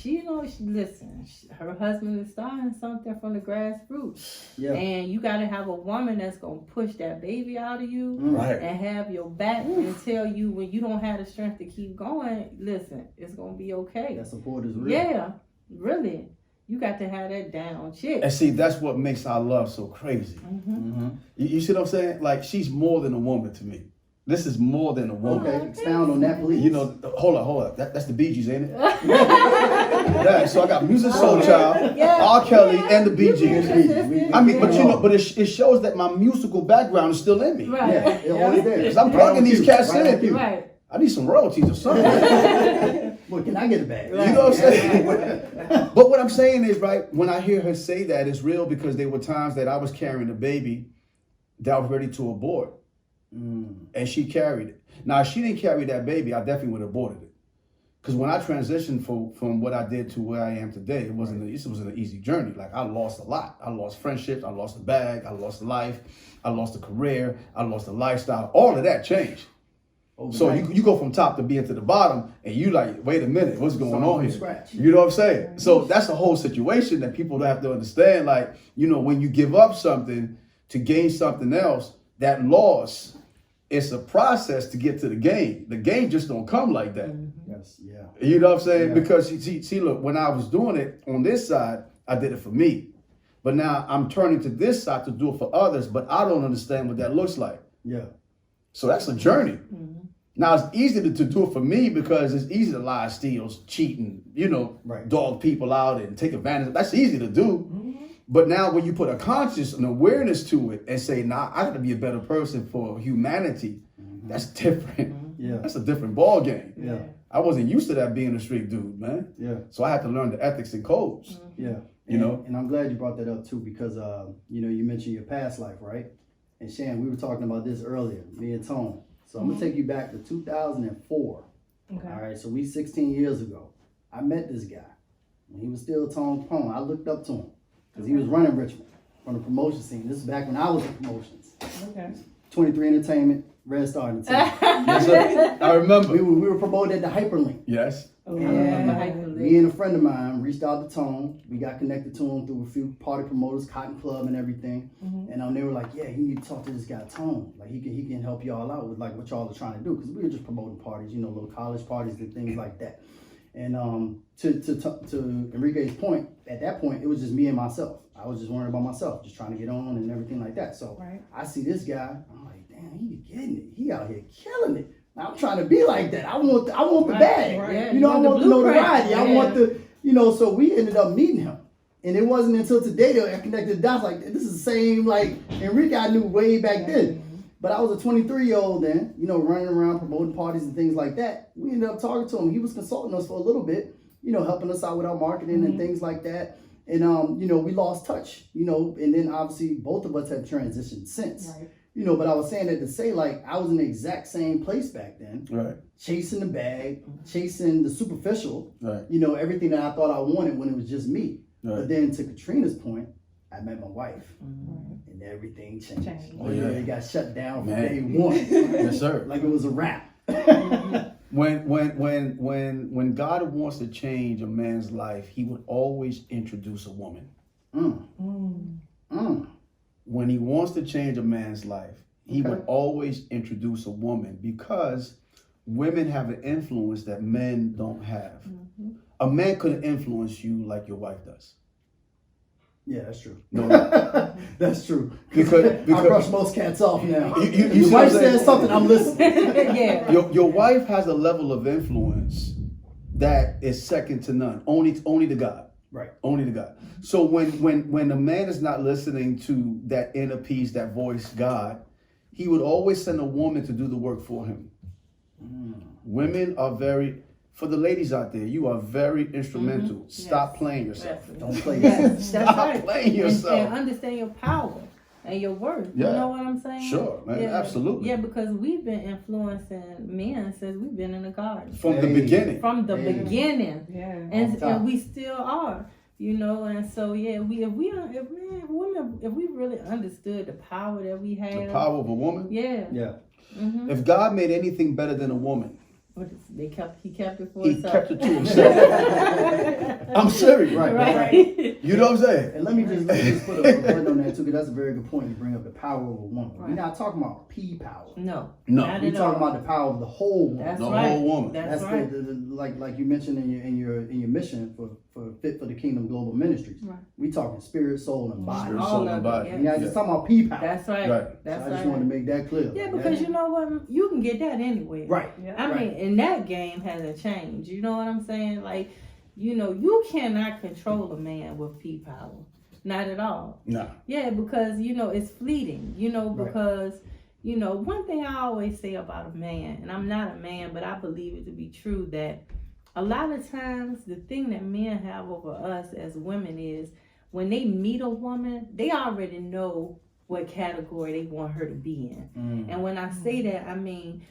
listen. Her husband is starting something from the grassroots, Yeah. and you gotta have a woman that's gonna push that baby out of you. Right. And have your back and tell you when you don't have the strength to keep going, listen, it's gonna be okay. That support is real. Yeah, really. You got to have that down chick. And see, that's what makes our love so crazy. You see what I'm saying? Like, she's more than a woman to me. This is more than a woman. Okay, expound on that, please. You know, hold on. That's the Bee Gees, ain't it? Yeah, so I got Music Soul Child, Yeah. R. Kelly, and the Bee Gees. I mean, but Yeah. but it shows that my musical background is still in me. Right. Yeah, it's always there. Because I'm plugging these cats in. Right. I need some royalties or something. Well, can I get it back? You know what I'm saying? But what I'm saying is, right, when I hear her say that, it's real because there were times that I was carrying a baby that I was ready to abort. And she carried it. Now, if she didn't carry that baby, I definitely would have aborted it. Because when I transitioned from what I did to where I am today, it wasn't an easy journey. Like, I lost a lot. I lost friendships, I lost the bag, I lost life, I lost the career, I lost the lifestyle. All of that changed. So you go from top to being to the bottom, and you like, wait a minute, what's going on here? Scratch. You know what I'm saying? So that's the whole situation that people have to understand. Like, you know, when you give up something to gain something else, that loss, it's a process to get to the gain. The gain just don't come like that. Yes, yeah. You know what I'm saying? Yeah. Because see, look, when I was doing it on this side, I did it for me. But now I'm turning to this side to do it for others, but I don't understand what that looks like. Yeah. So that's a journey. Now, it's easy to do it for me because it's easy to lie, steal, cheat, and, you know, dog people out and take advantage. That's easy to do. But now when you put a conscious and awareness to it and say, nah, I got to be a better person for humanity, that's different. Yeah. That's a different ball game. Yeah. I wasn't used to that being a street dude, man. Yeah. So I had to learn the ethics and codes. Yeah. You know? And I'm glad you brought that up too, because, you know, you mentioned your past life, right? And Shan, we were talking about this earlier, me and Tone. So I'm going to take you back to 2004. Okay. All right. So we 16 years ago. I met this guy when he was still Tone Pone. I looked up to him because he was running Richmond from the promotion scene. This is back when I was in promotions. Okay. 23 Entertainment, Red Star Entertainment. Yes, sir. I remember. we were promoted at the Hyperlink. Yes. Me and a friend of mine reached out to Tone. We got connected to him through a few party promoters, Cotton Club and everything. And they were like, yeah, you need to talk to this guy Tone. Like he can help y'all out with like what y'all are trying to do. Because we were just promoting parties, you know, little college parties and things like that. And to Enrique's point, at that point, it was just me and myself. I was just worrying about myself, just trying to get on and everything like that. So I see this guy, I'm like, damn, he getting it. He out here killing it. I'm trying to be like that. I want the bag. Yeah, you know, I want the notoriety. I want the, you know, so we ended up meeting him. And it wasn't until today that I connected the dots. Like, this is the same, like, Enrique I knew way back then. But I was a 23-year-old then, you know, running around promoting parties and things like that. We ended up talking to him. He was consulting us for a little bit, you know, helping us out with our marketing and things like that. And, you know, we lost touch, you know, and then obviously both of us have transitioned since. You know, but I was saying that to say, like, I was in the exact same place back then. Chasing the bag, chasing the superficial, you know, everything that I thought I wanted when it was just me. But then to Katrina's point, I met my wife. And everything changed. Oh, yeah. It got shut down from day one. Yes, sir. Like it was a wrap. When God wants to change a man's life, he would always introduce a woman. When he wants to change a man's life, he would always introduce a woman because women have an influence that men don't have. A man couldn't influence you like your wife does. Yeah, that's true. No. That's true. Because I brush most cats off now. You your wife says something, I'm listening. Your wife has a level of influence that is second to none. Only to God. Right. Only to God. So when a man is not listening to that inner peace, that voice, God, he would always send a woman to do the work for him. Women are very, for the ladies out there, you are very instrumental. Stop playing yourself. Don't play yourself. Stop playing yourself. And understand your power and your worth. You know what I'm saying? Sure, man. Absolutely. Yeah, because we've been influencing men since we've been in the garden. From the beginning. From the beginning. Yeah. And we still are. You know, and so if we really understood the power that we have. The power of a woman? Yeah. If God made anything better than a woman, he kept it for himself. He kept it to himself. I'm serious. Right. You know what I'm saying? And let me just put a word on that too, because that's a very good point. You bring up the power of a woman. We're not talking about P power. No. We're talking about the power of the whole woman. That's the right. whole woman. That's right. Like you mentioned in your mission for Fit for the Kingdom Global Ministries. We talking spirit, soul, and body. Spirit, soul, and body. We're not just talking about P power. That's right. I just wanted to make that clear. Yeah, because you know what? You can get that anyway. Right. I mean, and that game hasn't changed. You know what I'm saying? Like, you know, you cannot control a man with P power. Not at all. No. Yeah, because, you know, it's fleeting. You know, because, you know, one thing I always say about a man, and I'm not a man, but I believe it to be true, that a lot of times the thing that men have over us as women is when they meet a woman, they already know what category they want her to be in. And when I say that, I mean,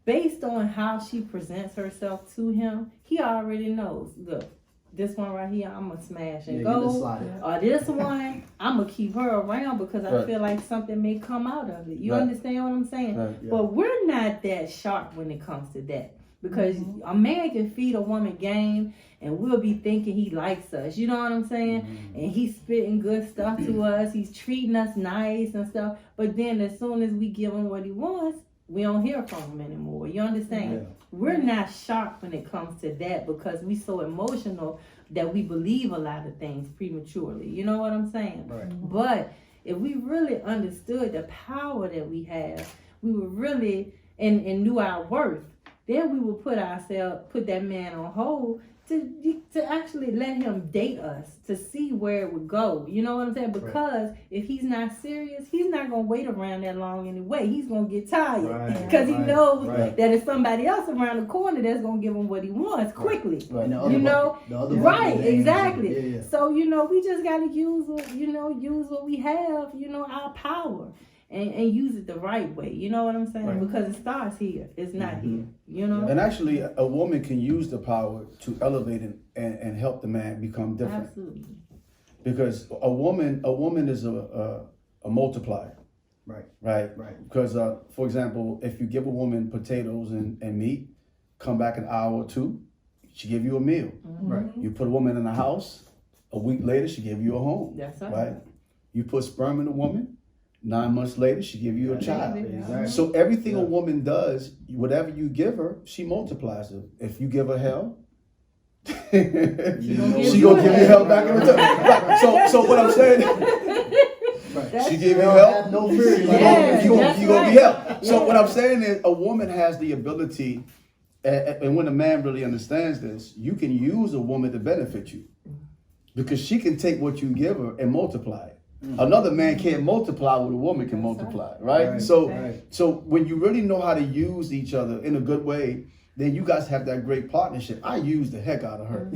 based on how she presents herself to him, he already knows, look, this one right here, I'm going to smash and go. Or this one, I'm going to keep her around because I feel like something may come out of it. You understand what I'm saying? But we're not that sharp when it comes to that. Because a man can feed a woman game and we'll be thinking he likes us. You know what I'm saying? And he's spitting good stuff to us. He's treating us nice and stuff. But then as soon as we give him what he wants, we don't hear from him anymore. You understand? We're not sharp when it comes to that because we so emotional that we believe a lot of things prematurely. You know what I'm saying? But if we really understood the power that we have, we would really and knew our worth, then we would put that man on hold to actually let him date us to see where it would go. You know what I'm saying? Because if he's not serious, he's not going to wait around that long anyway. He's going to get tired because he knows that there's somebody else around the corner that's going to give him what he wants quickly. You know? Exactly. So, you know, we just got to use what we have, you know, our power. And use it the right way. You know what I'm saying? Because it starts here. It's not here. You know? And actually, a woman can use the power to elevate and help the man become different. Absolutely. Because a woman is a multiplier. Right. Because, for example, if you give a woman potatoes and meat, come back an hour or two, she give you a meal. You put a woman in a house, a week later, she give you a home. That's right. You put sperm in a woman, 9 months later, she give you a child. So everything a woman does, whatever you give her, she multiplies it. If you give her hell, she gonna give you hell back in return. So what I'm saying, she give you hell. No fear, you gonna be hell. So what I'm saying is, a woman has the ability, and when a man really understands this, you can use a woman to benefit you, because she can take what you give her and multiply it. Another man can't multiply what a woman can multiply, right? So when you really know how to use each other in a good way, then you guys have that great partnership. I use the heck out of her.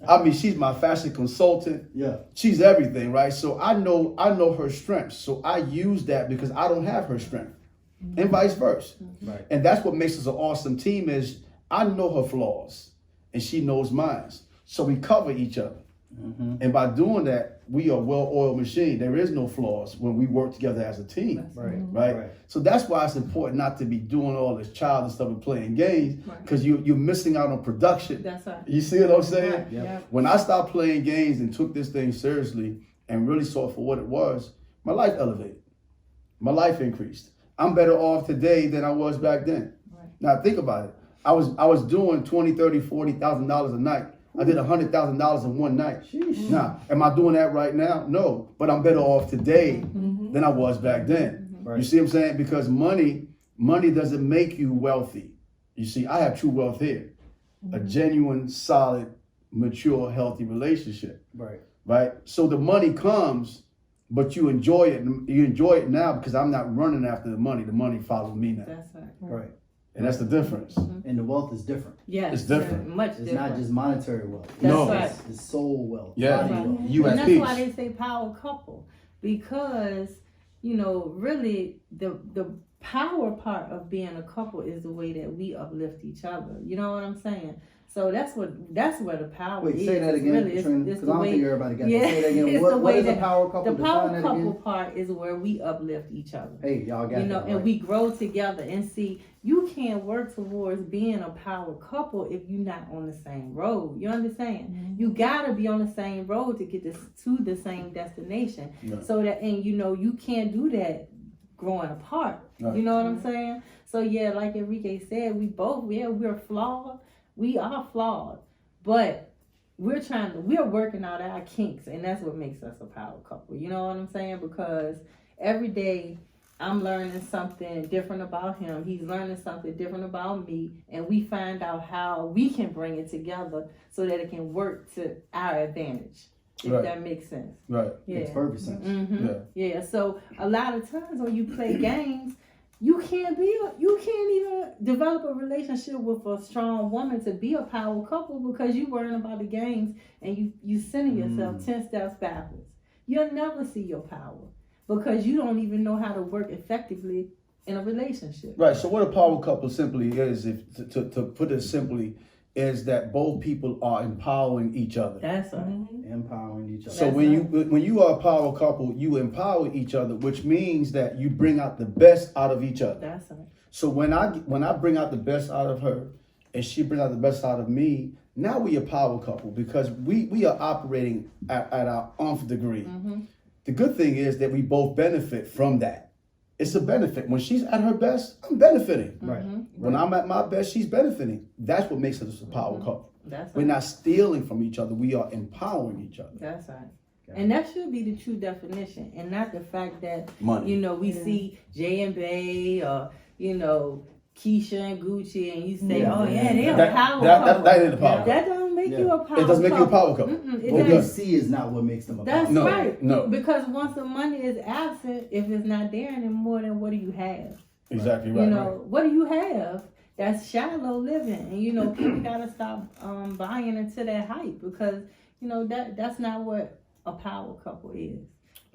I mean, she's my fashion consultant. She's everything, right? So I know her strengths. So I use that because I don't have her strength, and vice versa. And that's what makes us an awesome team. Is I know her flaws and she knows mine. So we cover each other. And by doing that, we are a well-oiled machine. There is no flaws when we work together as a team. Right. So that's why it's important not to be doing all this childish stuff and playing games, because you're missing out on production. That's right. You see what I'm saying? When I stopped playing games and took this thing seriously and really saw it for what it was, my life elevated. My life increased. I'm better off today than I was back then. Now think about it. I was doing $20,000, $30,000, $40,000 a night. I did $100,000 in one night. Now, am I doing that right now? No, but I'm better off today than I was back then. You see what I'm saying? Because money doesn't make you wealthy. You see, I have true wealth here. A genuine, solid, mature, healthy relationship. Right? So the money comes, but you enjoy it. You enjoy it now because I'm not running after the money. The money follows me now. That's right. And that's the difference. And the wealth is different. It's different. Much different. It's not just monetary wealth. It's soul wealth. Wealth. And that's why they say power couple. Because, you know, really the power part of being a couple is the way that we uplift each other. You know what I'm saying? So that's where the power is. Wait, say that again, really, Katrina, because I don't think everybody got that. Say that again. What is a power couple? The power couple part is where we uplift each other. Hey, y'all got that, and we grow together. And see, you can't work towards being a power couple if you're not on the same road. You understand? You gotta be on the same road to get to the same destination. So that, and you know, you can't do that growing apart. You know what I'm saying? So yeah, like Enrique said, we're flawed. We are flawed, but we're working out our kinks, and that's what makes us a power couple. You know what I'm saying? Because every day I'm learning something different about him. He's learning something different about me, and we find out how we can bring it together so that it can work to our advantage. If that makes sense. Makes perfect sense. So a lot of times when you play games, you can't even develop a relationship with a strong woman to be a power couple because you worrying about the games and you sending yourself 10 steps backwards. You'll never see your power. because you don't even know how to work effectively in a relationship. Right. So what a power couple simply is, if to put it simply, is that both people are empowering each other. That's right. Empowering each other. So when you are a power couple, you empower each other, which means that you bring out the best out of each other. That's right. So when I bring out the best out of her, and she brings out the best out of me, now we a power couple because we are operating at our nth degree. The good thing is that we both benefit from that. It's a benefit. When she's at her best, I'm benefiting. Right. When I'm at my best, she's benefiting. That's what makes us a power couple. That's right. We're not stealing from each other. We are empowering each other. That's right. And that should be the true definition, and not the fact that Money. we see Jay and Bay or Keisha and Gucci, and you say, "Oh yeah, they're a power couple." That ain't a power couple. That doesn't make you a power couple. It doesn't make you a power couple. What we see is not what makes them a power That's couple. right. No. Because once the money is absent, if it's not there anymore, then what do you have? Exactly right. What do you have? That's shallow living, and people gotta stop buying into that hype, because that's not what a power couple is.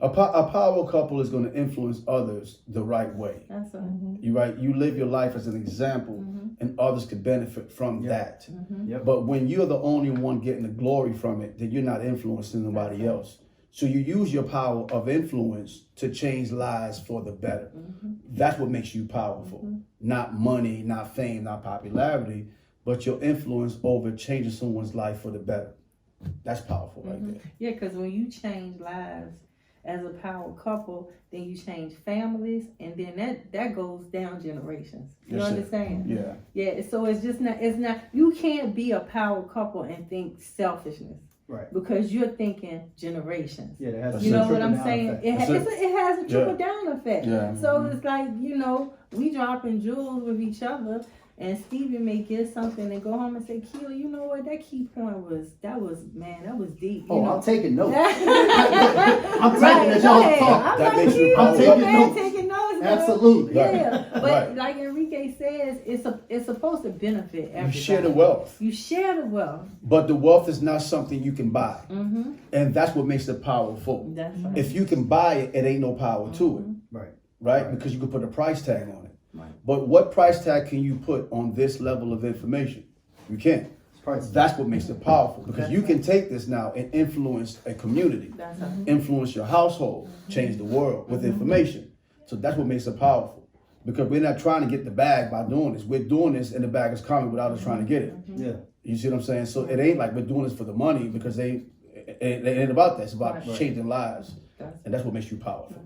A power couple is going to influence others the right way. That's right. You right. You live your life as an example, and others could benefit from that. Yep. But when you're the only one getting the glory from it, then you're not influencing nobody else. So you use your power of influence to change lives for the better. That's what makes you powerful. Not money, not fame, not popularity, but your influence over changing someone's life for the better. That's powerful right there. Yeah, because when you change lives as a power couple, then you change families, and then that goes down generations. You Yes, sir. understand? Yeah. Yeah. So it's not. You can't be a power couple and think selfishness. Right. Because you're thinking generations. Yeah, that has You know what trickle I'm down saying? effect. It has a trickle down effect. Yeah. So it's like, we dropping jewels with each other, and Steven may get something and go home and say, Keela, you know what? That key point was deep. Oh, I'm taking notes. I'm I'm taking as y'all talk. That makes you I'm powerful. taking notes. Girl. Absolutely. Yeah, but Right. like Enrique says, it's supposed to benefit everybody. You share the wealth. You share the wealth. But the wealth is not something you can buy. Mm-hmm. And that's what makes it powerful. That's right. If you can buy it, it ain't no power to it. Right. Right? Because you can put a price tag on it. Right. But what price tag can you put on this level of information? You can't. That's what makes it powerful, because you can take this now and influence a community, That's right. influence your household, change the world with information. So that's what makes it powerful, because we're not trying to get the bag by doing this. We're doing this and the bag is coming without us trying to get it. Yeah. You see what I'm saying? So it ain't like we're doing this for the money, because it ain't about that. It's about Right. changing lives. That's And that's what makes you powerful.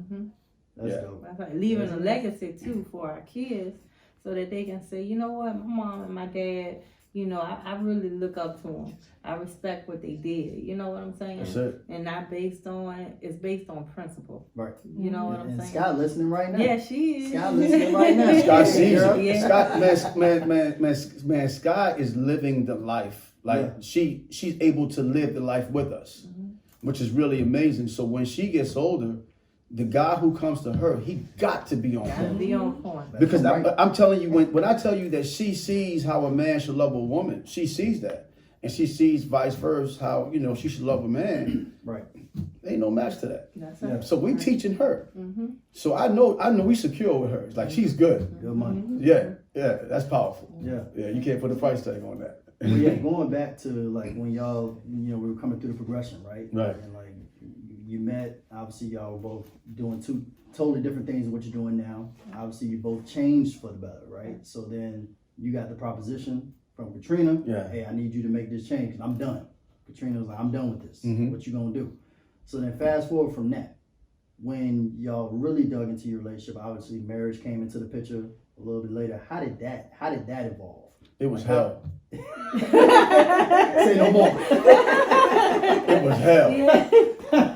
That's Yeah. dope. That's right. Leaving a legacy too for our kids, so that they can say, you know what, my mom and my dad, I really look up to them. I respect what they did. You know what I'm saying? That's it. And not based on principle. Right. You know what I'm And saying? Scott listening right now. Yeah, she is. Scott listening right now. Scott sees Girl. it. Yeah. Scott, man, Scott is living the life. Like she's able to live the life with us, which is really amazing. So when she gets older, the guy who comes to her, he got to be on Gotta point. be on point. Because Right. I'm telling you, when I tell you that she sees how a man should love a woman, she sees that. And she sees vice versa, how, she should love a man. Right. Ain't no match to that. That's right. So we teaching her. So I know we secure with her. It's like, she's good. Good money. Yeah, that's powerful. Yeah. Yeah, you can't put a price tag on that. Well, yeah, going back to like when y'all, we were coming through the progression, right? Right. And like you met, obviously y'all were both doing two totally different things than what you're doing now. Obviously you both changed for the better, right? So then you got the proposition from Katrina. Yeah. Hey, I need you to make this change. I'm done. Katrina was like, I'm done with this. Mhm. What you gonna do? So then fast forward from that, when y'all really dug into your relationship, obviously marriage came into the picture a little bit later. How did that evolve? It was hell. Say no more. It was hell. Yeah.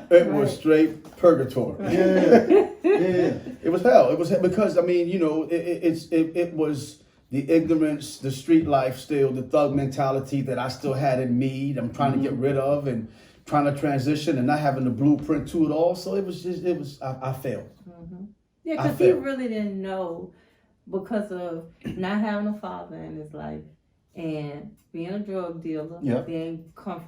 It was straight purgatory. Yeah. It was hell. It was hell because it was the ignorance, the street lifestyle, the thug mentality that I still had in me. I'm trying to get rid of and trying to transition and not having the blueprint to it all. So I failed. Yeah, I because he failed. really didn't know, because of not having a father in his life. And being a drug dealer, Yep. then you come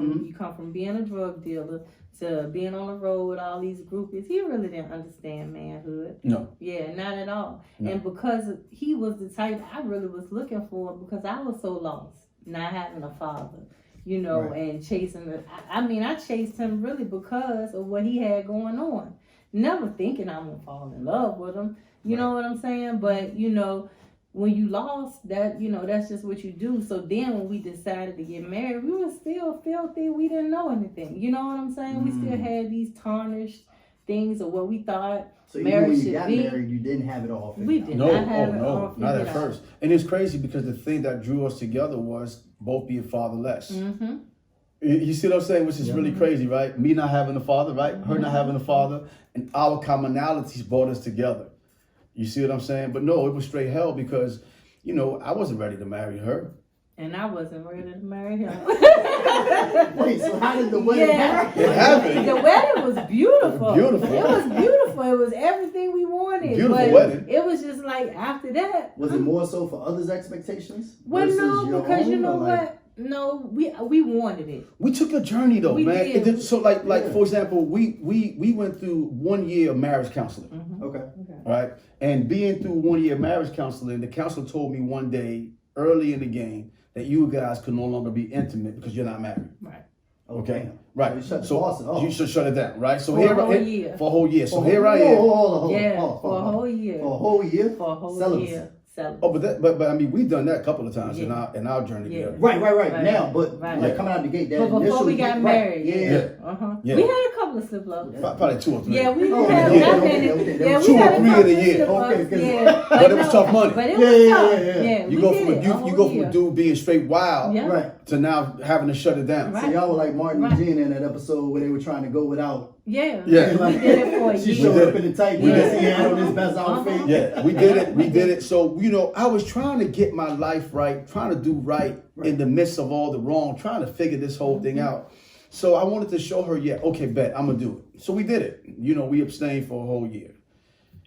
from being a drug dealer to being on the road with all these groupies. He really didn't understand manhood. No. Yeah, not at all. No. And because he was the type I really was looking for, because I was so lost, not having a father, and chasing I chased him really because of what he had going on. Never thinking I'm gonna fall in love with him. You know what I'm saying? But when you lost, that that's just what you do. So then when we decided to get married, we were still filthy. We didn't know anything. You know what I'm saying? We still had these tarnished things of what we thought marriage should be. So even when you got married, you didn't have it all figured We out. did not have it all not figured at out. first. And it's crazy because the thing that drew us together was both being fatherless. Mm-hmm. You see what I'm saying? Which is really crazy, right? Me not having a father, right? Her not having a father, and our commonalities brought us together. You see what I'm saying? But no, it was straight hell because, I wasn't ready to marry her. And I wasn't ready to marry him. Wait, so how did the wedding happen? It happened. The wedding was beautiful. Beautiful. It was beautiful. It was everything we wanted. Beautiful but wedding. It was just like after that. Was it more so for others' expectations? Well, versus no, your because own, you know or like- what? No, we wanted it. We took a journey though, We man. did. It did- so like for example, we went through 1 year of marriage counseling. Mm-hmm. Okay. Right? And being through 1 year marriage counseling, the counselor told me one day early in the game that you guys could no longer be intimate because you're not married. Right. Okay? Damn. Right. So you shut the So faucet off. you should shut it down, right? So For here a whole year. For a whole year. So Oh, here I am. Hold on. Yeah, Hold for a on. whole year. For a whole year? For a whole Celibacy. year. Celibacy. Oh, but I mean we've done that a couple of times in Yeah. our journey Yeah. together. Right. Right. Now, but Right. like coming out the gate, that But before initial we got right. married, Yeah. Uh-huh. Yeah. We had a couple of slip-ups. Probably 2 or 3. Yeah, we Oh, had okay, not okay, many. okay. Yeah, we 2 or had 3 in a couple year. slip-ups, Okay, 'cause- yeah. But it was tough money. But it Yeah, was yeah, tough. yeah. Yeah, You we go did from it you a go whole from year. a dude being straight wild Yeah. Right. to now having to shut it down. Right. So y'all were like Martin Right. and Gina in that episode where they were trying to go without. Yeah. Yeah. We did it for a She year. showed did up it. in the tight We dress did he it. had on his best outfit. Yeah, we did it. We did it. So, I was trying to get my life right, trying to do right in the midst of all the wrong, trying to figure this whole thing out. So I wanted to show her, okay, bet, I'm going to do it. So we did it. We abstained for a whole year,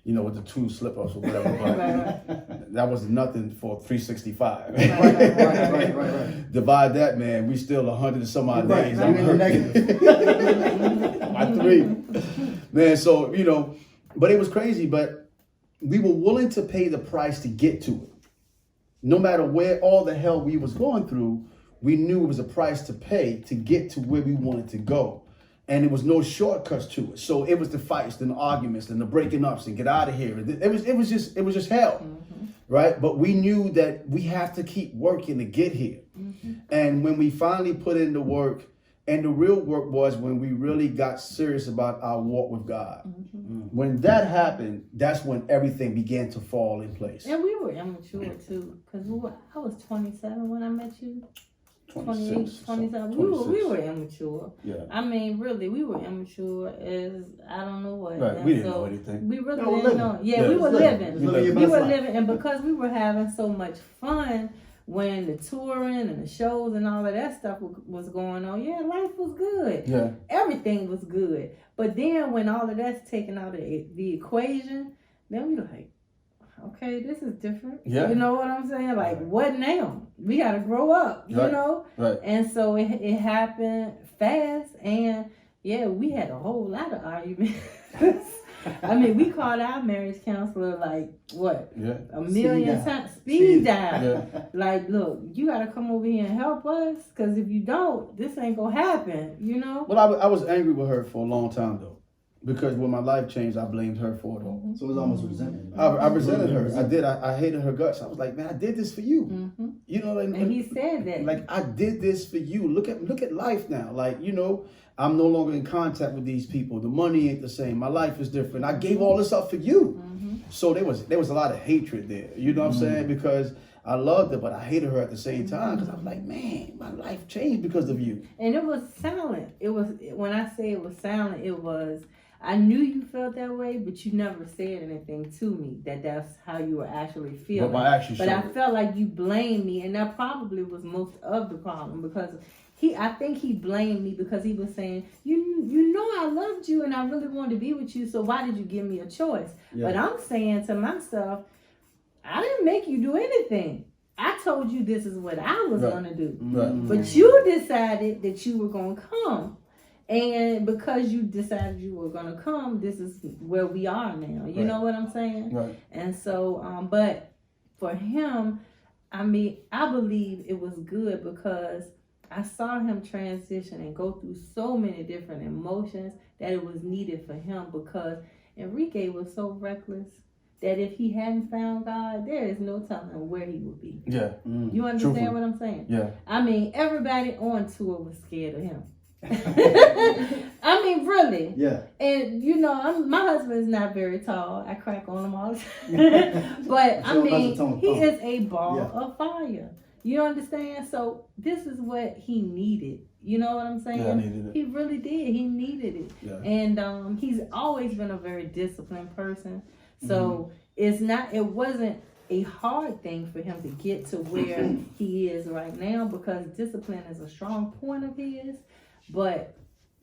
with the 2 slip-ups or whatever. But Right. that was nothing for 365. Right. Divide that, man. We still 100 and some odd Right, days. right. I'm You're in the hurt. My 3. Man, so, but it was crazy, but we were willing to pay the price to get to it. No matter where all the hell we was going through, we knew it was a price to pay to get to where we wanted to go. And there was no shortcuts to it. So it was the fights and the arguments and the breaking ups and get out of here. It was just hell. Mm-hmm. Right? But we knew that we have to keep working to get here. Mm-hmm. And when we finally put in the work, and the real work was when we really got serious about our walk with God. Mm-hmm. When that happened, that's when everything began to fall in place. And we were immature too, because I was 27 when I met you. 28, 27. We were immature. Yeah. I mean, really, we were immature as I don't know what. Right. And We didn't know anything. We really No, we're didn't living. know. Yeah, Yeah, we were living. Just living your We best were life. living, and because we were having so much fun when the touring and the shows and all of that stuff was going on, life was good. Yeah. Everything was good. But then when all of that's taken out of the equation, then we like, okay, this is different. Yeah. You know what I'm saying? Like, what now? We got to grow up, you Right. know? Right. And so it happened fast. And we had a whole lot of arguments. I mean, we called our marriage counselor like, what? Yeah. A million down. times. Speed dial. Yeah. Like, look, you got to come over here and help us. Because if you don't, this ain't going to happen, you know? Well, I was angry with her for a long time, though. Because when my life changed, I blamed her for it all. So it was almost resentment. I resented her. I did. I hated her guts. I was like, man, I did this for you. Mm-hmm. You know, And he said that. like I did this for you. Look at life now. Like, I'm no longer in contact with these people. The money ain't the same. My life is different. I gave all this up for you. Mm-hmm. So there was a lot of hatred there. You know what I'm saying? Because I loved her, but I hated her at the same time. Because I was like, man, my life changed because of you. And it was silent. It was, when I say it was silent, it was, I knew you felt that way, but you never said anything to me that's how you were actually feeling. But my actions But I showed it. felt like you blamed me, and that probably was most of the problem, because I think he blamed me because he was saying, you know I loved you and I really wanted to be with you, so why did you give me a choice? Yeah. But I'm saying to myself, I didn't make you do anything. I told you this is what I was going to do. Right. But you decided that you were going to come. And because you decided you were going to come, this is where we are now. You know what I'm saying? Right. And so, but for him, I mean, I believe it was good because I saw him transition and go through so many different emotions that it was needed for him, because Enrique was so reckless that if he hadn't found God, there is no telling where he would be. Yeah. You understand what I'm saying? Yeah. I mean, everybody on tour was scared of him. I mean, really. Yeah. And you know, my husband is not very tall. I crack on him all the time. But I mean, he is a ball of fire. You understand? So this is what he needed. You know what I'm saying? Yeah, I needed it. He really did. He needed it. Yeah. And he's always been a very disciplined person. So it wasn't a hard thing for him to get to where he is right now, because discipline is a strong point of his. But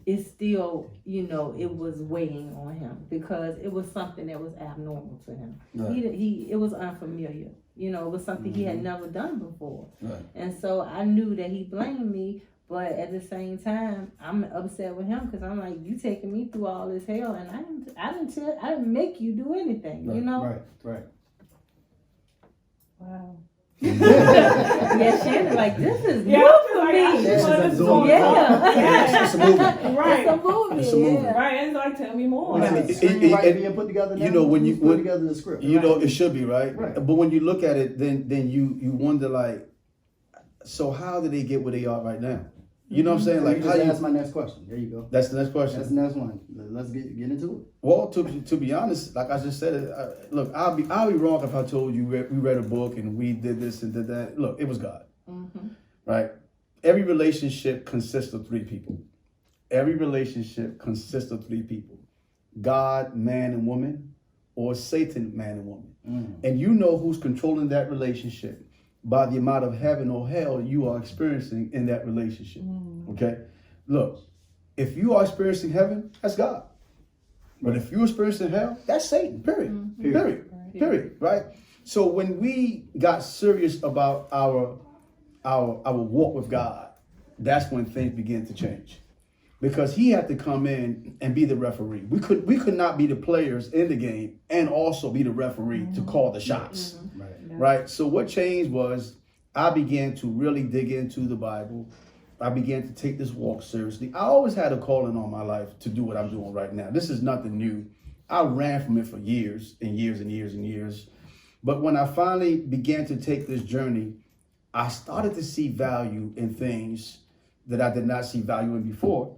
it's still, you know, it was weighing on him because it was something that was abnormal to him. Right. It was unfamiliar. You know, it was something he had never done before. Right. And so I knew that he blamed me, but at the same time, I'm upset with him because I'm like, you taking me through all this hell, and I didn't make you do anything. Right. You know? Right. Wow. Yeah, Shannon, like, this is new for me. It's a movie. Right. It's a movie. It's a movie. Right. And it's like, tell me more. Being put together now, you know, when you put together the script. You know, it should be right. Right. But when you look at it, then you wonder, like, so how did they get where they are right now? You know what I'm saying? Like, how that's my next question. There you go. That's the next question. That's the next one. Let's get into it. Well, to be honest, like I just said, look, I'll be wrong if I told you we read a book and we did this and did that. Look, it was God, right? Every relationship consists of three people. Every relationship consists of three people: God, man, and woman, or Satan, man, and woman. And you know who's controlling that relationship by the amount of heaven or hell you are experiencing in that relationship. Okay? Look, if you are experiencing heaven, that's God. But if you're experiencing hell, that's Satan. Period. Right? So when we got serious about our walk with God, that's when things began to change. Because he had to come in and be the referee. We could not be the players in the game and also be the referee to call the shots. Right? So what changed was I began to really dig into the Bible. I began to take this walk seriously. I always had a calling on my life to do what I'm doing right now. This is nothing new. I ran from it for years and years and years and years. But when I finally began to take this journey, I started to see value in things that I did not see value in before.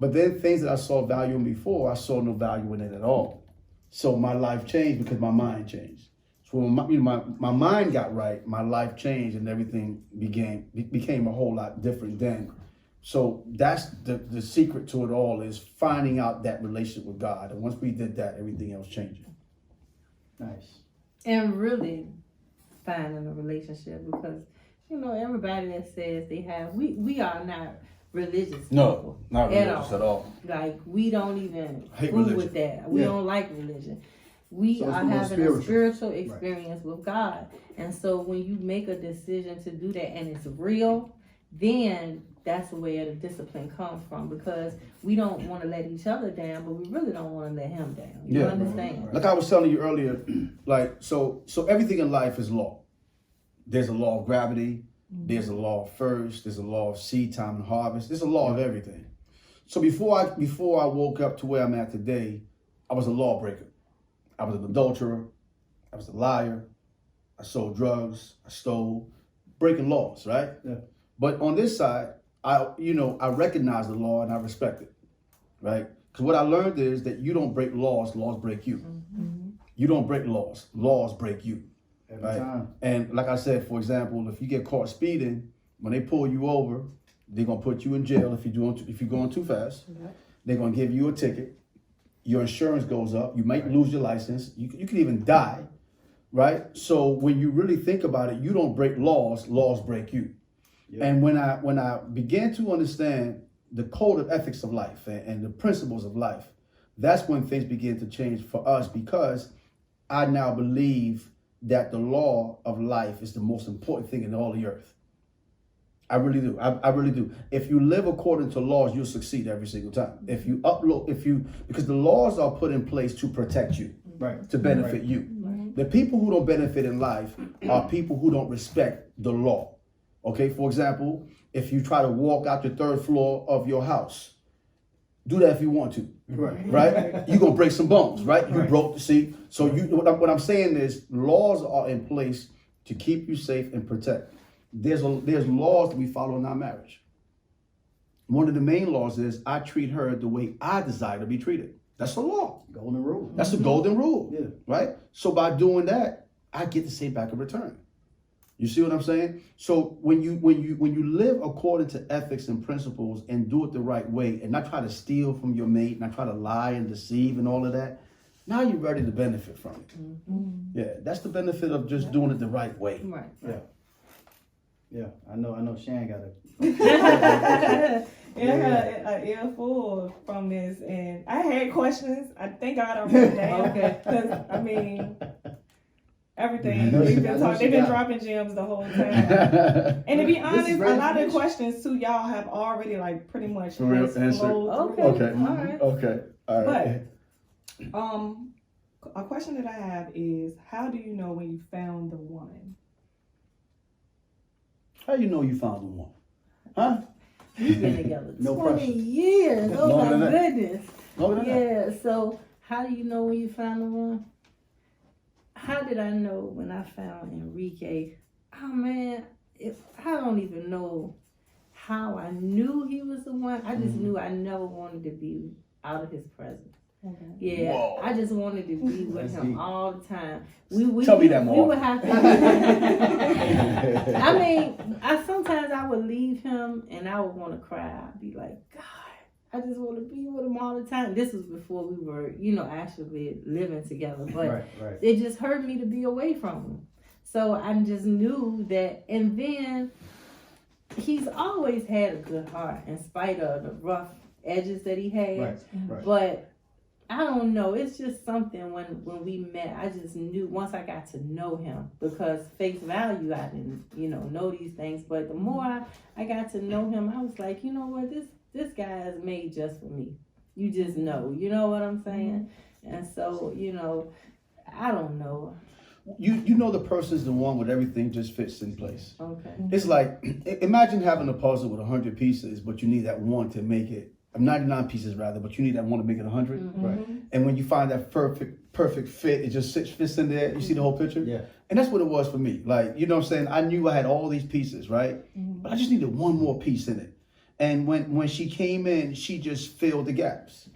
But then things that I saw value in before, I saw no value in it at all. So my life changed because my mind changed. So when my mind got right, my life changed and everything became a whole lot different then. So that's the secret to it all, is finding out that relationship with God. And once we did that, everything else changed. Nice. And really finding a relationship, because, you know, everybody that says they have, we are not religious people. No, not religious at all. Like, we don't even hate fool religion. with that. We don't like religion. We are having a spiritual experience with God. And so when you make a decision to do that and it's real, then that's where the discipline comes from, because we don't want to let each other down, but we really don't want to let him down. You understand? Right. Like I was telling you earlier, like, so everything in life is law. There's a law of gravity. There's a law of first. There's a law of seed time and harvest. There's a law of everything. So before I woke up to where I'm at today, I was a lawbreaker. I was an adulterer. I was a liar. I sold drugs. I stole, breaking laws, right? Yeah. But on this side, I recognize the law and I respect it, right? Because what I learned is that you don't break laws, laws break you. You don't break laws, laws break you. Every time. And like I said, for example, if you get caught speeding, when they pull you over, they're gonna put you in jail if you're going too fast. They're gonna give you a ticket. Your insurance goes up. You might lose your license. You can even die, right? So when you really think about it, you don't break laws, laws break you. Yep. And when I began to understand the code of ethics of life and the principles of life, that's when things begin to change for us, because I now believe that the law of life is the most important thing in all the earth. I really do. I really do. If you live according to laws, you'll succeed every single time. Because the laws are put in place to protect you, right, to benefit you. Right. The people who don't benefit in life are people who don't respect the law. Okay, for example, if you try to walk out the third floor of your house, do that if you want to. Right? You're gonna break some bones, right? You broke the seat. So what I'm saying is laws are in place to keep you safe and protect. There's laws that we follow in our marriage. One of the main laws is I treat her the way I desire to be treated. That's the law. Golden rule. That's the golden rule. Yeah. Right? So by doing that, I get the same back in return. You see what I'm saying? So when you live according to ethics and principles and do it the right way and not try to steal from your mate, not try to lie and deceive and all of that, now you're ready to benefit from it. Mm-hmm. Yeah, that's the benefit of just doing it the right way. Right. Yeah. Yeah, I know Shan got an earful from this, and I had questions. I think God already down. Okay. Because, I mean, everything. They've been dropping gems the whole time. And to be honest, a lot of questions, too, y'all have already, like, pretty much flowed through. Okay. All right. Okay. All right. But, a question that I have is, how do you know when you found the one? How you know you found the one? Huh? We've been together No 20 pressure. years. Oh Longer my than goodness. Longer than that. So how do you know when you found the one? How did I know when I found Enrique? Oh man, I don't even know how I knew he was the one. I just knew I never wanted to be out of his presence. Okay. Yeah, Whoa. I just wanted to be with him deep. all the time. Tell me that more. We would have to. I mean, sometimes I would leave him and I would want to cry. I'd be like, God, I just want to be with him all the time. This was before we were, actually living together. But it just hurt me to be away from him. So I just knew that. And then he's always had a good heart in spite of the rough edges that he had. Right. But I don't know. It's just something when we met, I just knew once I got to know him, because face value, I didn't, know these things. But the more I got to know him, I was like, you know what, this guy is made just for me. You just know, you know what I'm saying? And so, I don't know. You know the person's the one with everything just fits in place. Okay. It's like, imagine having a puzzle with 100 pieces, but you need that one to make it. 99 pieces rather, but you need that one to make it 100. Mm-hmm. Right. And when you find that perfect fit, it just fits in there. You see the whole picture? Yeah. And that's what it was for me. Like, you know what I'm saying? I knew I had all these pieces, right? Mm-hmm. But I just needed one more piece in it. And when she came in, she just filled the gaps.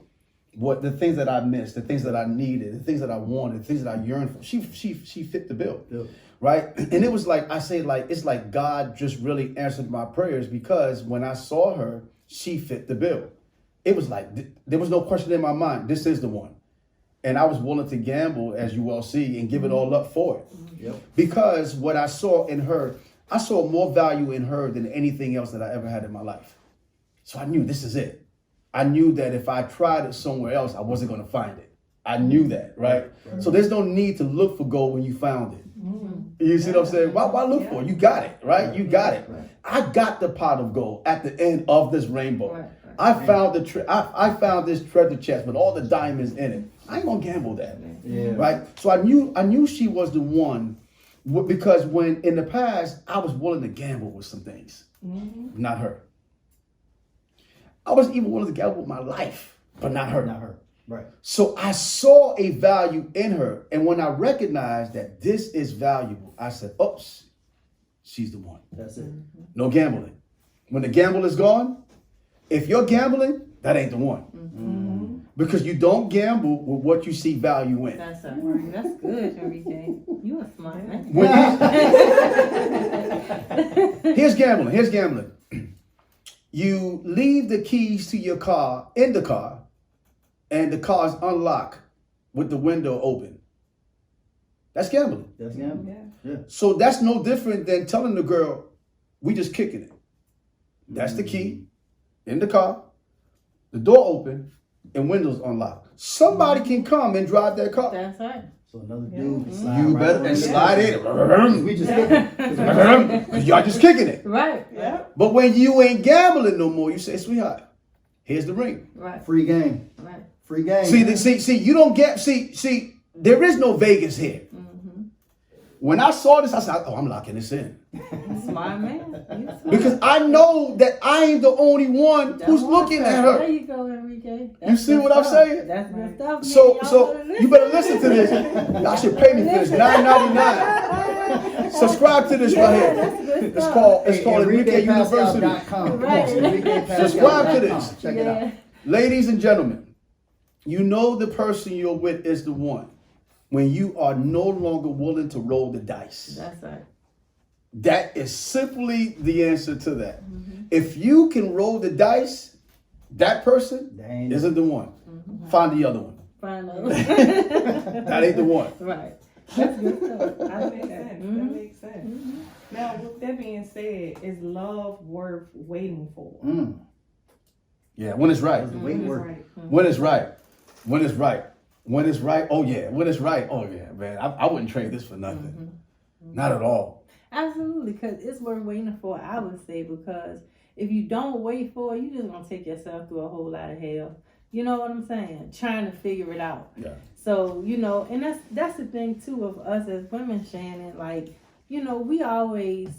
The things that I missed, the things that I needed, the things that I wanted, the things that I yearned for. She fit the bill. Yeah. Right? And it was like, it's like God just really answered my prayers, because when I saw her, she fit the bill. It was like, there was no question in my mind, this is the one. And I was willing to gamble, as you all see, and give it all up for it. Yep. Because what I saw in her, I saw more value in her than anything else that I ever had in my life. So I knew this is it. I knew that if I tried it somewhere else, I wasn't going to find it. I knew that, right? So there's no need to look for gold when you found it. You see what I'm saying? Why look for it? You got it, right? You got it. I got the pot of gold at the end of this rainbow. I found I found this treasure chest with all the diamonds in it. I ain't gonna gamble that, right? So I knew she was the one, because when in the past I was willing to gamble with some things, not her. I was even willing to gamble with my life, but not her. Not her. Right. So I saw a value in her, and when I recognized that this is valuable, I said, "Oops, she's the one." That's it. No gambling. When the gamble is gone. If you're gambling, that ain't the one. Mm-hmm. Because you don't gamble with what you see value in. That's right. That's good, Enrique. You a smart man. Here's gambling. You leave the keys to your car in the car, and the car's unlocked with the window open. That's gambling. That's gambling. Yeah. So that's no different than telling the girl, we just kicking it. That's the key. In the car, the door open, and windows unlocked. Somebody can come and drive that car. That's right. So another dude can slide You right better on and in. slide in. We just kicking. Y'all just kicking it. Right. Yeah. But when you ain't gambling no more, you say, sweetheart, here's the ring. Right. Free game. Right. Free game. See, you don't get, see, there is no Vegas here. When I saw this, I said, oh, I'm locking this in. Smart man. You smart. Because I know that I ain't the only one who's looking at There her. you go, Enrique. You see what I'm saying? That's good stuff. So you better listen to this. Y'all should pay me for this. $9.99. Subscribe to this right here. That's good It's stuff. called Enrique University. Right. Subscribe to this. Check it out. Ladies and gentlemen, you know the person you're with is the one when you are no longer willing to roll the dice. That's right. That is simply the answer to that. If you can roll the dice, that person isn't the one. Find the other one. That ain't the one. Right. That's good stuff. That makes sense. That makes sense. Now, with that being said, is love worth waiting for? Yeah, when it's right. Wait, work. When it's right. When it's right. When it's right. Oh yeah. When it's right. Oh yeah, man. I wouldn't trade this for nothing. Not at all. Absolutely, because it's worth waiting for, I would say, because if you don't wait for it, you're just going to take yourself through a whole lot of hell. You know what I'm saying? Trying to figure it out. Yeah. So, you know, and that's the thing, too, of us as women, Shannon. Like, you know, we are always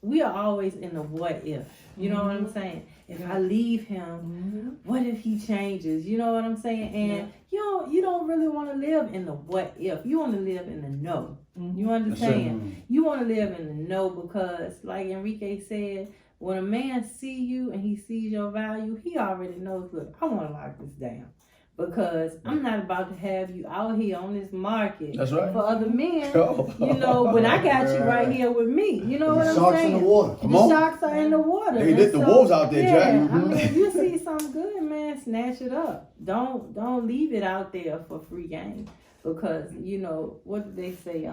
in the what if. You know what I'm saying? If I leave him, what if he changes? You know what I'm saying? And you don't really want to live in the what if. You want to live in the no. You understand? You want to live in the no because, like Enrique said, when a man see you and he sees your value, he already knows, look, I want to lock this down. Because I'm not about to have you out here on this market for other men. You know, when I got you right here with me. You know what I'm saying? Sharks in the water. The sharks are in the water. They lit the wolves out there, Jack. I mean, if you see something good, man, snatch it up. Don't leave it out there for free game. Because, you know, what did they say?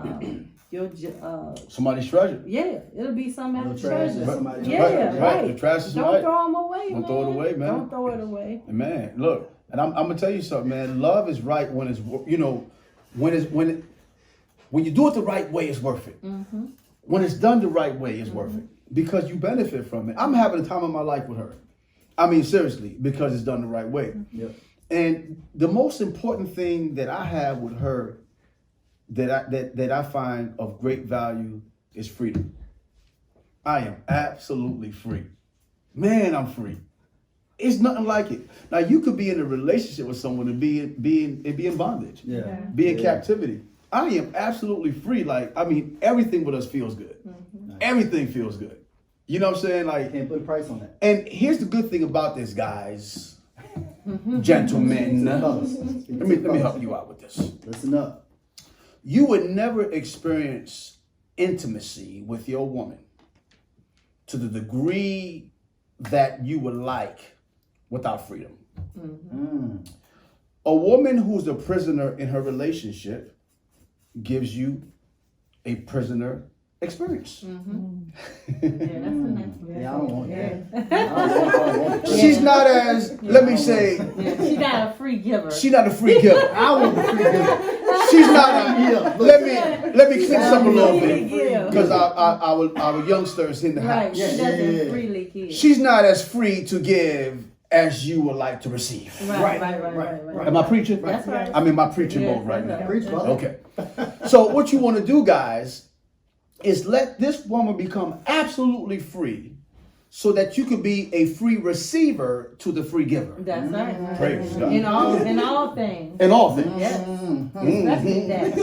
Somebody's treasure. Yeah, it'll be somebody's trash treasure. somebody's Yeah, right. The trash is Don't throw them away, Don't throw it away, man. Don't throw it away. And man, look, and I'm gonna tell you something, man. Love is right when it's, you know, when you do it the right way, it's worth it. When it's done the right way, it's worth it because you benefit from it. I'm having a time of my life with her. I mean, seriously, because it's done the right way. Yep. And the most important thing that I have with her that I find of great value is freedom. I am absolutely free. Man, I'm free. It's nothing like it. Now you could be in a relationship with someone and be in bondage. Be in captivity. I am absolutely free. Like, I mean, everything with us feels good. Everything feels good. You know what I'm saying? Like, can't put a price on that. And here's the good thing about this, guys. Gentlemen. Let me help you out with this. Listen up. You would never experience intimacy with your woman to the degree that you would like without freedom. A woman who's a prisoner in her relationship gives you a prisoner experience. Yeah, that's a nice one. Yeah, I don't want that. I don't want She's not as, let me say, she's not a free giver. she's not a free giver. I want the free giver. She's not. Let me clean this up a little bit because our youngsters in the Right, house. she doesn't freely give. She's not as free to give as you would like to receive. Right. Am I preaching? That's right. I'm in my preaching mode right now. Preach, brother. Okay. So what you want to do, guys, is let this woman become absolutely free so that you could be a free receiver to the free giver. That's right. Praise God. In all things. In all things. Yes. Especially that.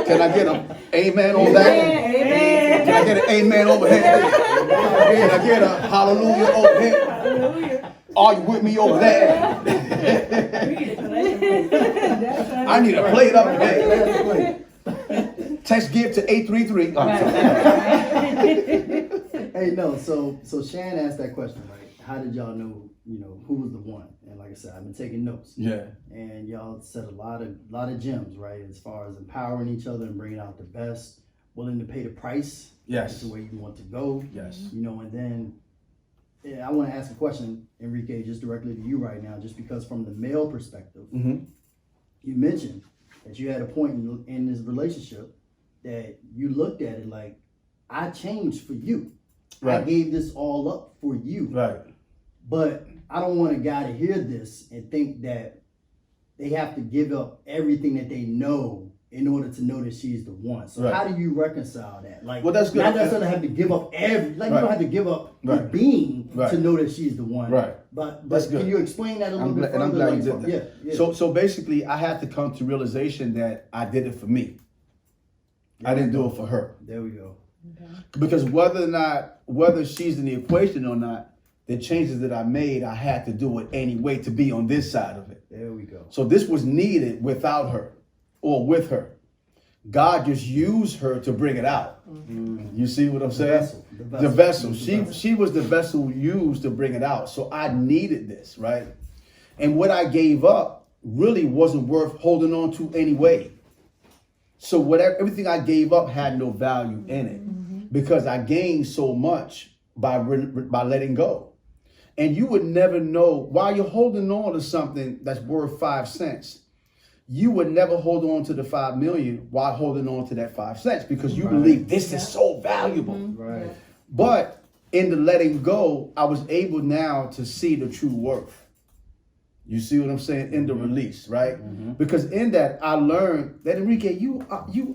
Can I get an amen on that? Amen. Can I get an amen over here? Can I get a hallelujah over here? Hallelujah. Are you with me over there? I need a plate up there. Text give to 833. Hey, no. So Shan asked that question, right? How did y'all know, who was the one? And like I said, I've been taking notes. Yeah. And y'all said a lot of gems, right? As far as empowering each other and bringing out the best, willing to pay the price. Yes. That's the way you want to go. Yes. And then I want to ask a question, Enrique, just directly to you right now, just because from the male perspective, you mentioned that you had a point in this relationship that you looked at it like, I changed for you. Right. I gave this all up for you. Right. But I don't want a guy to hear this and think that they have to give up everything that they know in order to know that she's the one. So how do you reconcile that? Like, well, that's good. Not necessarily have to give up you don't have to give up your being to know that she's the one. Right. But that's good. Can you explain that a little bit further? And I'm glad you did that. Yeah. So basically, I had to come to realization that I did it for me. I didn't do it for her. There we go. Okay. Because whether she's in the equation or not, the changes that I made, I had to do it anyway to be on this side of it. There we go. So this was needed without her or with her. God just used her to bring it out. Mm-hmm. You see what I'm saying? The vessel. She was the vessel used to bring it out. So I needed this, right? And what I gave up really wasn't worth holding on to anyway. So everything I gave up had no value in it because I gained so much by letting go. And you would never know while you're holding on to something that's worth 5 cents. You would never hold on to the 5 million while holding on to that 5 cents because you believe this is so valuable. Right. But in the letting go, I was able now to see the true worth. You see what I'm saying? In the release, right? Because in that, I learned that, Enrique, you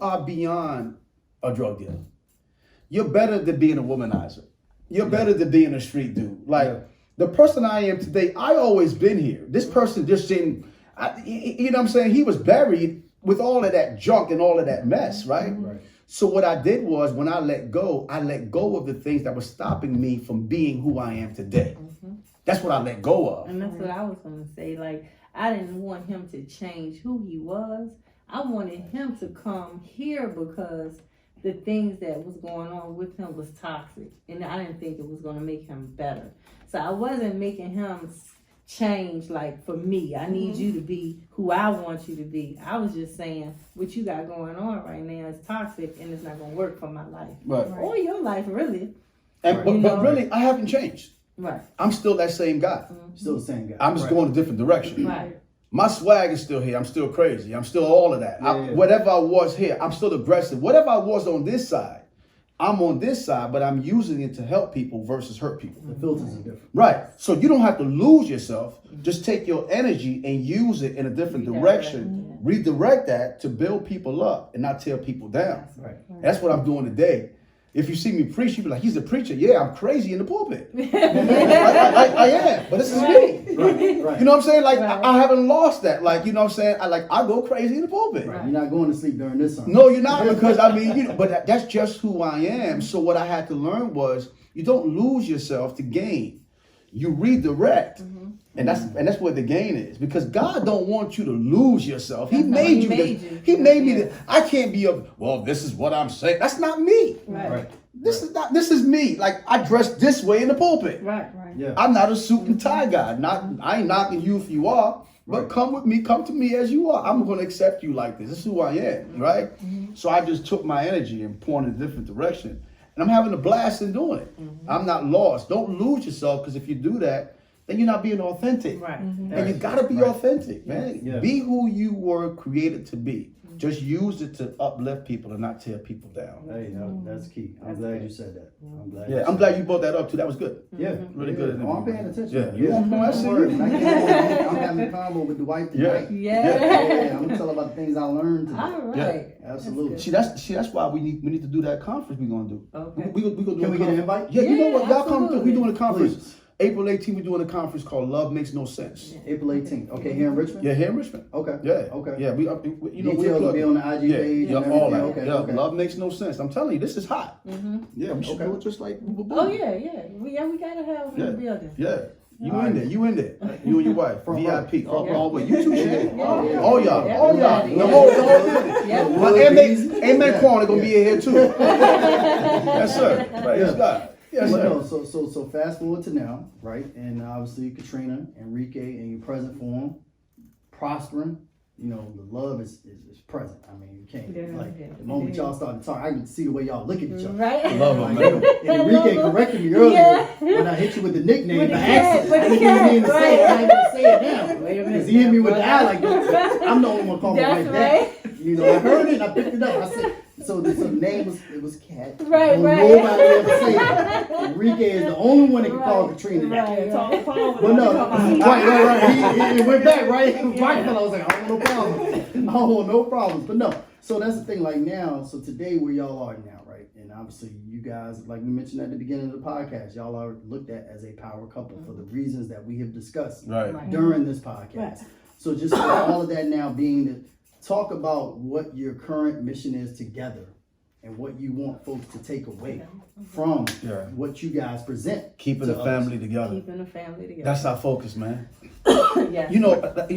are beyond a drug dealer. You're better than being a womanizer. You're better than being a street dude. Like, the person I am today, I always been here. This person just didn't, you know what I'm saying? He was buried with all of that junk and all of that mess, right? Right. So what I did was when I let go of the things that were stopping me from being who I am today. That's what I let go of. And that's what I was going to say. Like, I didn't want him to change who he was. I wanted him to come here because the things that was going on with him was toxic. And I didn't think it was going to make him better. So I wasn't making him change like for me. I need you to be who I want you to be. I was just saying what you got going on right now is toxic and it's not going to work for my life. Right. Or your life, really. And but really, I haven't changed. Right. I'm still that same guy. Still the same guy. I'm just going a different direction. Right. My swag is still here. I'm still crazy. I'm still all of that. Whatever I was here, I'm still aggressive. Whatever I was on this side, I'm on this side, but I'm using it to help people versus hurt people. The filters are different. Right. So you don't have to lose yourself. Just take your energy and use it in a different direction. Redirect that to build people up and not tear people down. Right. That's what I'm doing today. If you see me preach, you be like, he's a preacher. Yeah, I'm crazy in the pulpit. I am, but this is me. Right. You know what I'm saying? Like, I haven't lost that. Like, you know what I'm saying? I go crazy in the pulpit. Right. You're not going to sleep during this song. No, you're not, because I mean, but that's just who I am. So what I had to learn was you don't lose yourself to gain. You redirect. And that's what the gain is, because God don't want you to lose yourself. He made you. He made me. I can't be this is what I'm saying. That's not me. Right. This is me. Like, I dress this way in the pulpit. Right. Yeah. I'm not a suit and tie guy. I ain't knocking you if you are, but come with me. Come to me as you are. I'm going to accept you like this. This is who I am, right? So I just took my energy and poured in a different direction, and I'm having a blast in doing it. I'm not lost. Don't lose yourself, because if you do that, then you're not being authentic. Right. And you gotta be authentic, man. Yeah. Be who you were created to be. Just use it to uplift people and not tear people down. Hey, that's key. I'm glad you said that. I'm glad you brought that up too. That was good. Yeah. Really good. Oh, I'm paying attention. Yeah. You on point. I see you. I'm having a combo with the wife tonight. Yeah. I'm gonna tell her about the things I learned today. All right. Absolutely. See, that's why we need to do that conference we're gonna do. Okay. We gonna do Can we get an invite? Yeah, you know what? Y'all come absolutely. through. We doing a conference. Please. April 18th, we're doing a conference called Love Makes No Sense. April 18th. Okay, here in Richmond? Yeah, here in Richmond. Okay. Yeah. Okay. Yeah, we Details will be on the IG page. Yeah, and all everything. that. Okay. Love Makes No Sense. I'm telling you, this is hot. Yeah, we should do it just like Oh yeah. We gotta have in the building. Yeah. You in there. You and your wife. VIP. All the way. You too, Shane. Yeah. All y'all. Everybody. The whole building. Yeah. My Amen Corner gonna be in here too. Yes, sir. Praise God. Yes, But sir. no, so fast forward to now, right? And obviously Katrina, Enrique, in your present form, prospering, you know, the love is present. I mean, you can't, Yeah. the moment y'all start to talk, I can see the way y'all look at each other. Right. Love Like, them, man. and Enrique corrected me earlier Yeah. when I hit you with the nickname With by the cat, accident. with I the didn't even mean to cat, say it. I right. ain't gonna say it now. Wait a minute. Because he hit me with the now, eye like that. I'm the only one calling my That's wife that. right. You know, I heard it and I picked it up. I said, so the name was Cat. Right, Don't right. Nobody ever say it. Enrique is the only one that can call Right, Katrina that. right. Yeah, talk the phone with But him, no, come on. right. He went back, right? Right, I was like, I don't want no problems. I don't want no problems. But no, so that's the thing. Like now, so today where y'all are now, right? And obviously, you guys, like we mentioned at the beginning of the podcast, y'all are looked at as a power couple for the reasons that we have discussed Right. during this podcast. So just for all of that now being to talk about what your current mission is together and what you want folks to take away from Yeah. what you guys present. Keeping to the others. family together. Keeping the family together. That's our focus, man. Yeah. You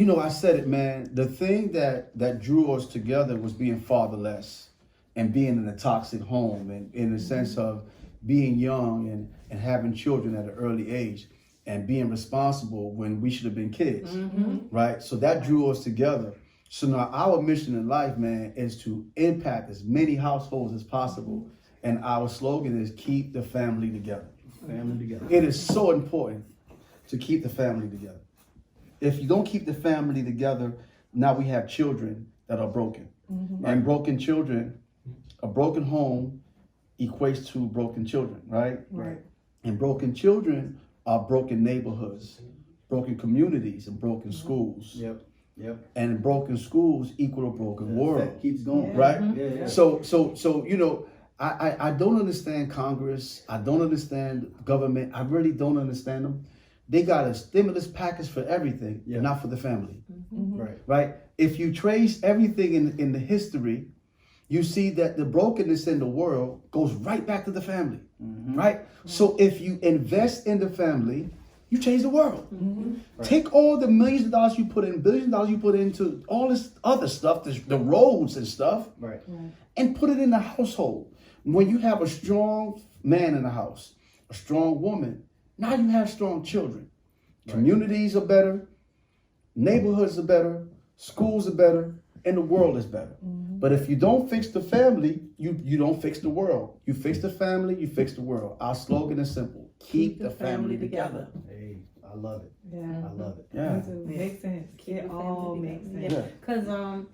know, I said it, man. The thing that drew us together was being fatherless and being in a toxic home, and in the sense of being young and having children at an early age and being responsible when we should have been kids, right? So that drew us together. So now our mission in life, man, is to impact as many households as possible. And our slogan is keep the family together. Family together. It is so important to keep the family together. If you don't keep the family together, now we have children that are broken. And broken children, a broken home equates to broken children, right? Right. And broken children are broken neighborhoods, broken communities, and broken schools. Yep. And broken schools equal a broken world. That keeps going. Right? Yeah. So you know, I don't understand Congress. I don't understand government. I really don't understand them. They got a stimulus package for everything, Yeah. not for the family. Right. Right? If you trace everything in the history, you see that the brokenness in the world goes right back to the family. Right? So if you invest in the family, you change the world. Right. Take all the millions of dollars you put in, billions of dollars you put into all this other stuff, the roads and stuff, Right. and put it in the household. When you have a strong man in the house, a strong woman, now you have strong children. Communities are better, neighborhoods are better, schools are better, and the world is better. But if you don't fix the family, you don't fix the world. You fix the family, you fix the world. Our slogan is simple. Keep the family together. Hey, I love it. Yeah. I love it. Yeah. Me too. Makes sense. It all makes sense. Yeah. Because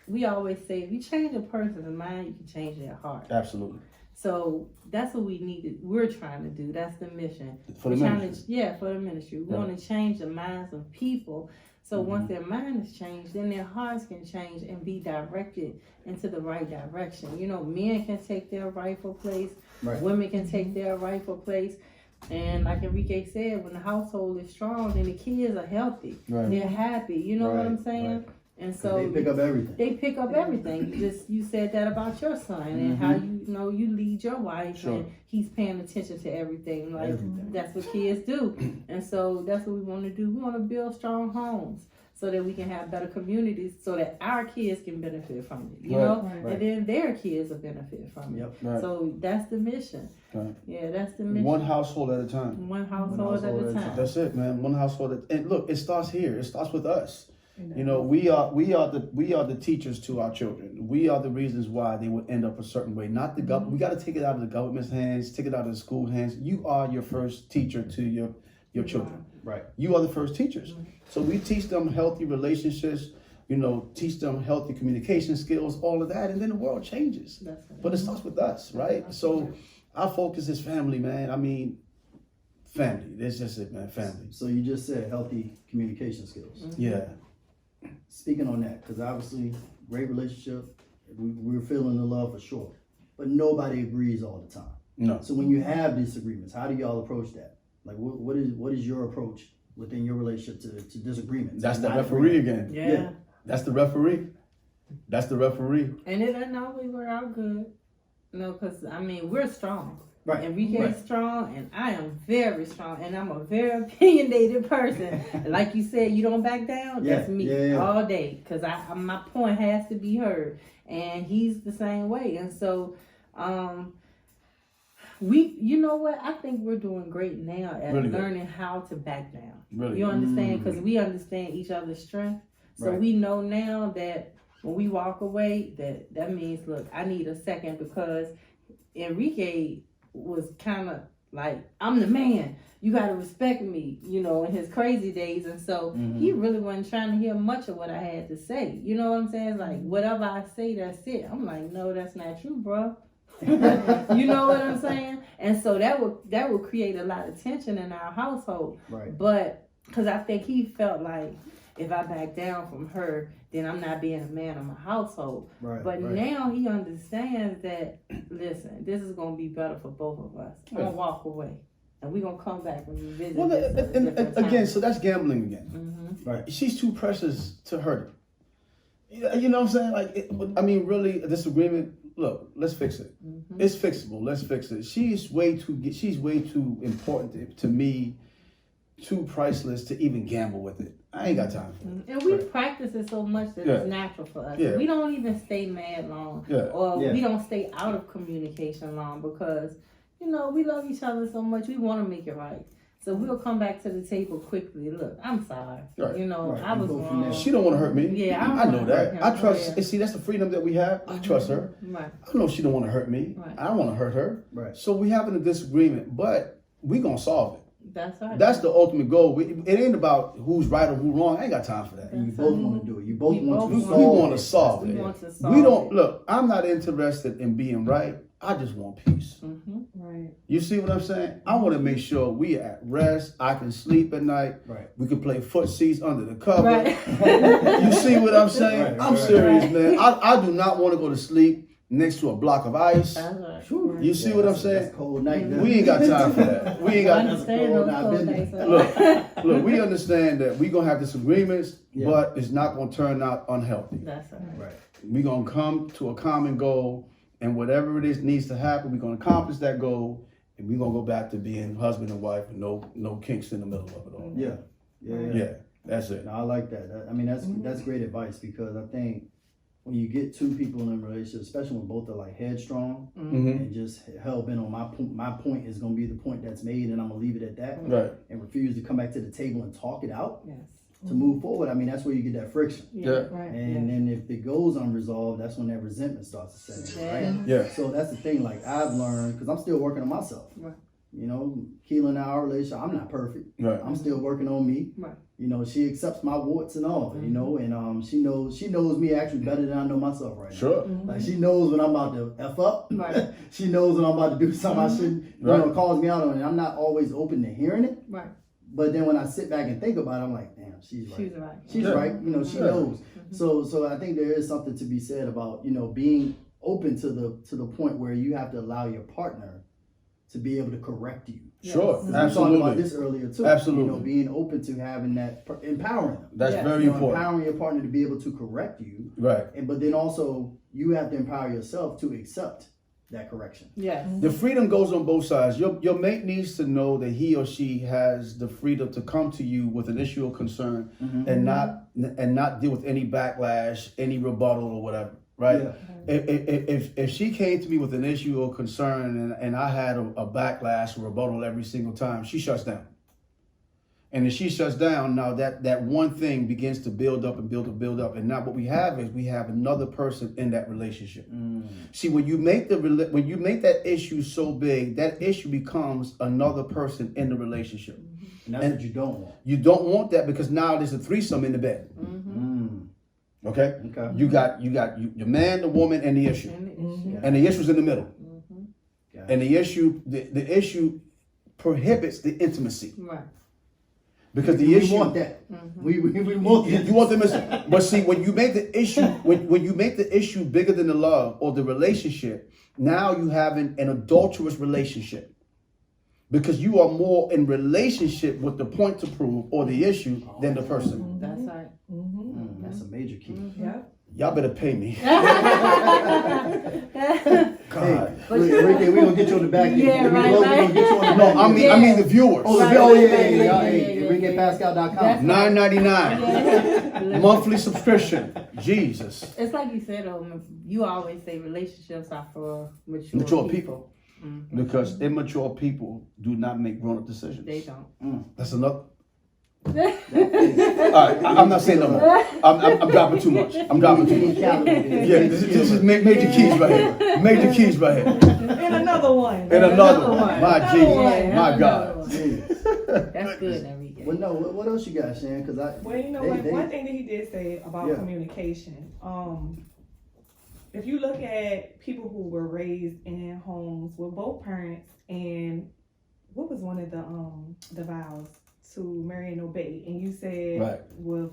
we always say if you change a person's mind, you can change their heart. Absolutely. So that's what we're trying to do. That's the mission. For the We're trying ministry. for the ministry. We Yeah. want to change the minds of people. So once their mind is changed, then their hearts can change and be directed into the right direction. You know, men can take their rightful place. Right. Women can take their rightful place. And like Enrique said, when the household is strong, then the kids are healthy. Right. They're happy. You know what I'm Right, saying? right. And 'Cause so they pick up everything. they pick up everything. You said that about your son and how you lead your wife Sure. and he's paying attention to everything. Like Everything. that's what kids do. And so that's what we want to do. We want to build strong homes so that we can have better communities so that our kids can benefit from it. You Right. know? Right. And then their kids will benefit from it. Yep. Right. So that's the mission. Right. Yeah, that's the mission. One household at a time. One household at a time. That's it, man. One household. And look, it starts here. It starts with us. You know, we are the teachers to our children. We are the reasons why they will end up a certain way. Not the government. We got to take it out of the government's hands. Take it out of the school hands. You are your first teacher to your children. Right. You are the first teachers. So we teach them healthy relationships. You know, teach them healthy communication skills. All of that, and then the world changes. That's right. But it starts with us, right? So our focus is family, man. I mean, family. That's just it, man. Family. So you just said healthy communication skills. Yeah. Speaking on that, because obviously, great relationship, we're feeling the love for sure, but nobody agrees all the time. No. So when you have disagreements, how do y'all approach that? Like, what is your approach within your relationship to disagreements? That's the Not referee agreeing. again. Yeah. Yeah. That's the referee. That's the referee. And it doesn't always work out good. No, because, I mean, we're strong. Right. Enrique Right. is strong, and I am very strong, and I'm a very opinionated person. Like you said, you don't back down. Yeah, That's me yeah. all day, because my point has to be heard, and he's the same way. And so, you know what? I think we're doing great now at Really good. learning how to back down. Really You good. understand? Because we understand each other's strength. So we know now that when we walk away, that means, look, I need a second, because Enrique was kind of like, I'm the man. You got to respect me, you know, in his crazy days. And so he really wasn't trying to hear much of what I had to say. You know what I'm saying? Like, whatever I say, that's it. I'm like, no, that's not true, bro. You know what I'm saying? And so that would create a lot of tension in our household. Right. But because I think he felt like, if I back down from her, then I'm not being a man of my household. Right. But now he understands that, listen, this is going to be better for both of us. I'm going to walk away. And we're going to come back and revisit this and again, so that's gambling again. Mm-hmm. Right. She's too precious to hurt it. You know what I'm saying? I mean, really, a disagreement, look, let's fix it. Mm-hmm. It's fixable. Let's fix it. She's way too important to me, too priceless to even gamble with it. I ain't got time for it. And we practice it so much that it's natural for us. Yeah. We don't even stay mad long. Yeah. Or we don't stay out of communication long, because, you know, we love each other so much. We want to make it right. So we'll come back to the table quickly. Look, I'm sorry. Right. You know, Right. I was wrong. She don't want to hurt me. Yeah, I know that. him. I trust. Yeah. And see, that's the freedom that we have. I trust her. Right. I know she don't want to hurt me. Right. I don't want to hurt her. Right. So we having a disagreement, but we gonna solve it. That's right. That's the ultimate goal. It ain't about who's right or who's wrong. I ain't got time for that. And you both want to do it. You both want to We solve want it. to solve We it. want to solve We don't it. look. I'm not interested in being right. I just want peace. Mm-hmm. Right. You see what I'm saying? I want to make sure we at rest. I can sleep at night. Right. We can play footseats under the cover. Right. You see what I'm saying? Right, I'm right, serious, right. man. I do not want to go to sleep next to a block of ice. You see what I'm saying? That's a cold night. We ain't got time for that. We ain't got. Understand those cold days. Look. We understand that we gonna have disagreements, but it's not gonna turn out unhealthy. That's right. Right. We gonna come to a common goal, and whatever it is needs to happen, we're gonna accomplish that goal, and we're gonna go back to being husband and wife with no kinks in the middle of it all. Yeah. That's it. No, I like that. I mean, that's great advice, because I think when you get two people in a relationship, especially when both are like headstrong and just hell bent on my point is gonna be the point that's made, and I'm gonna leave it at that, Right. and refuse to come back to the table and talk it out Yes. to move forward. I mean, that's where you get that friction. Yeah. Right. And then if it goes unresolved, that's when that resentment starts to set in, right? Yeah. So that's the thing, like I've learned, because I'm still working on myself. Right. You know, Keela and our relationship, I'm not perfect. Right. I'm still working on me. Right. You know, she accepts my warts and all, you know, and she knows me actually better than I know myself right now. Sure. Like she knows when I'm about to F up. Right. She knows when I'm about to do something I shouldn't, you know, calls me out on it. I'm not always open to hearing it. Right. But then when I sit back and think about it, I'm like, damn, she's right. She's right. She's right. You know, she knows. So I think there is something to be said about, you know, being open to the point where you have to allow your partner to be able to correct you. Sure. We talked about Absolutely. this earlier too. Absolutely. You know, being open to having that, empowering them. That's Yes. very You know, important. empowering your partner to be able to correct you. Right. But then also you have to empower yourself to accept that correction. Yes. The freedom goes on both sides. Your mate needs to know that he or she has the freedom to come to you with an issue or concern and not deal with any backlash, any rebuttal or whatever. Right? Yeah. If she came to me with an issue or concern and I had a backlash or rebuttal every single time, she shuts down. And if she shuts down, now that one thing begins to build up and build up. And now what we have is we have another person in that relationship. See, when you make that issue so big, that issue becomes another person in the relationship. And that's what you don't want. You don't want that, because now there's a threesome in the bed. Okay? Okay. You got your man, the woman, and the issue. And the issue's in the middle. And the issue prohibits the intimacy. Right. Because the We issue want that. We want that. you want them to, but see, when you make the issue when you make the issue bigger than the love or the relationship, now you have an adulterous relationship. Because you are more in relationship with the point to prove or the issue than the person. That's right. That's a major key. Yeah. Y'all better pay me. Hey, Enrique, we're gonna get you on the back end. Yeah, We're right, gonna get you on the back I end. mean the viewers. Oh, Right, yeah. yeah. EnriquePascal.com. $9.99 monthly subscription. Jesus. It's like you said, you always say relationships are for Mature people. Because immature people do not make grown-up decisions. They don't. That's another. All right, I'm not saying no more. I'm dropping too much. I'm dropping too much. Yeah, this is major keys right here. Major keys right here. And another one. And another one. My Another Jesus, one. my God. That's good, Enrique. Well, no, what else you got, Shan? Because Well, you know what? One thing that he did say about Yeah. communication. If you look at people who were raised in homes with both parents, and what was one of the vows to marry and obey? And you said Right. with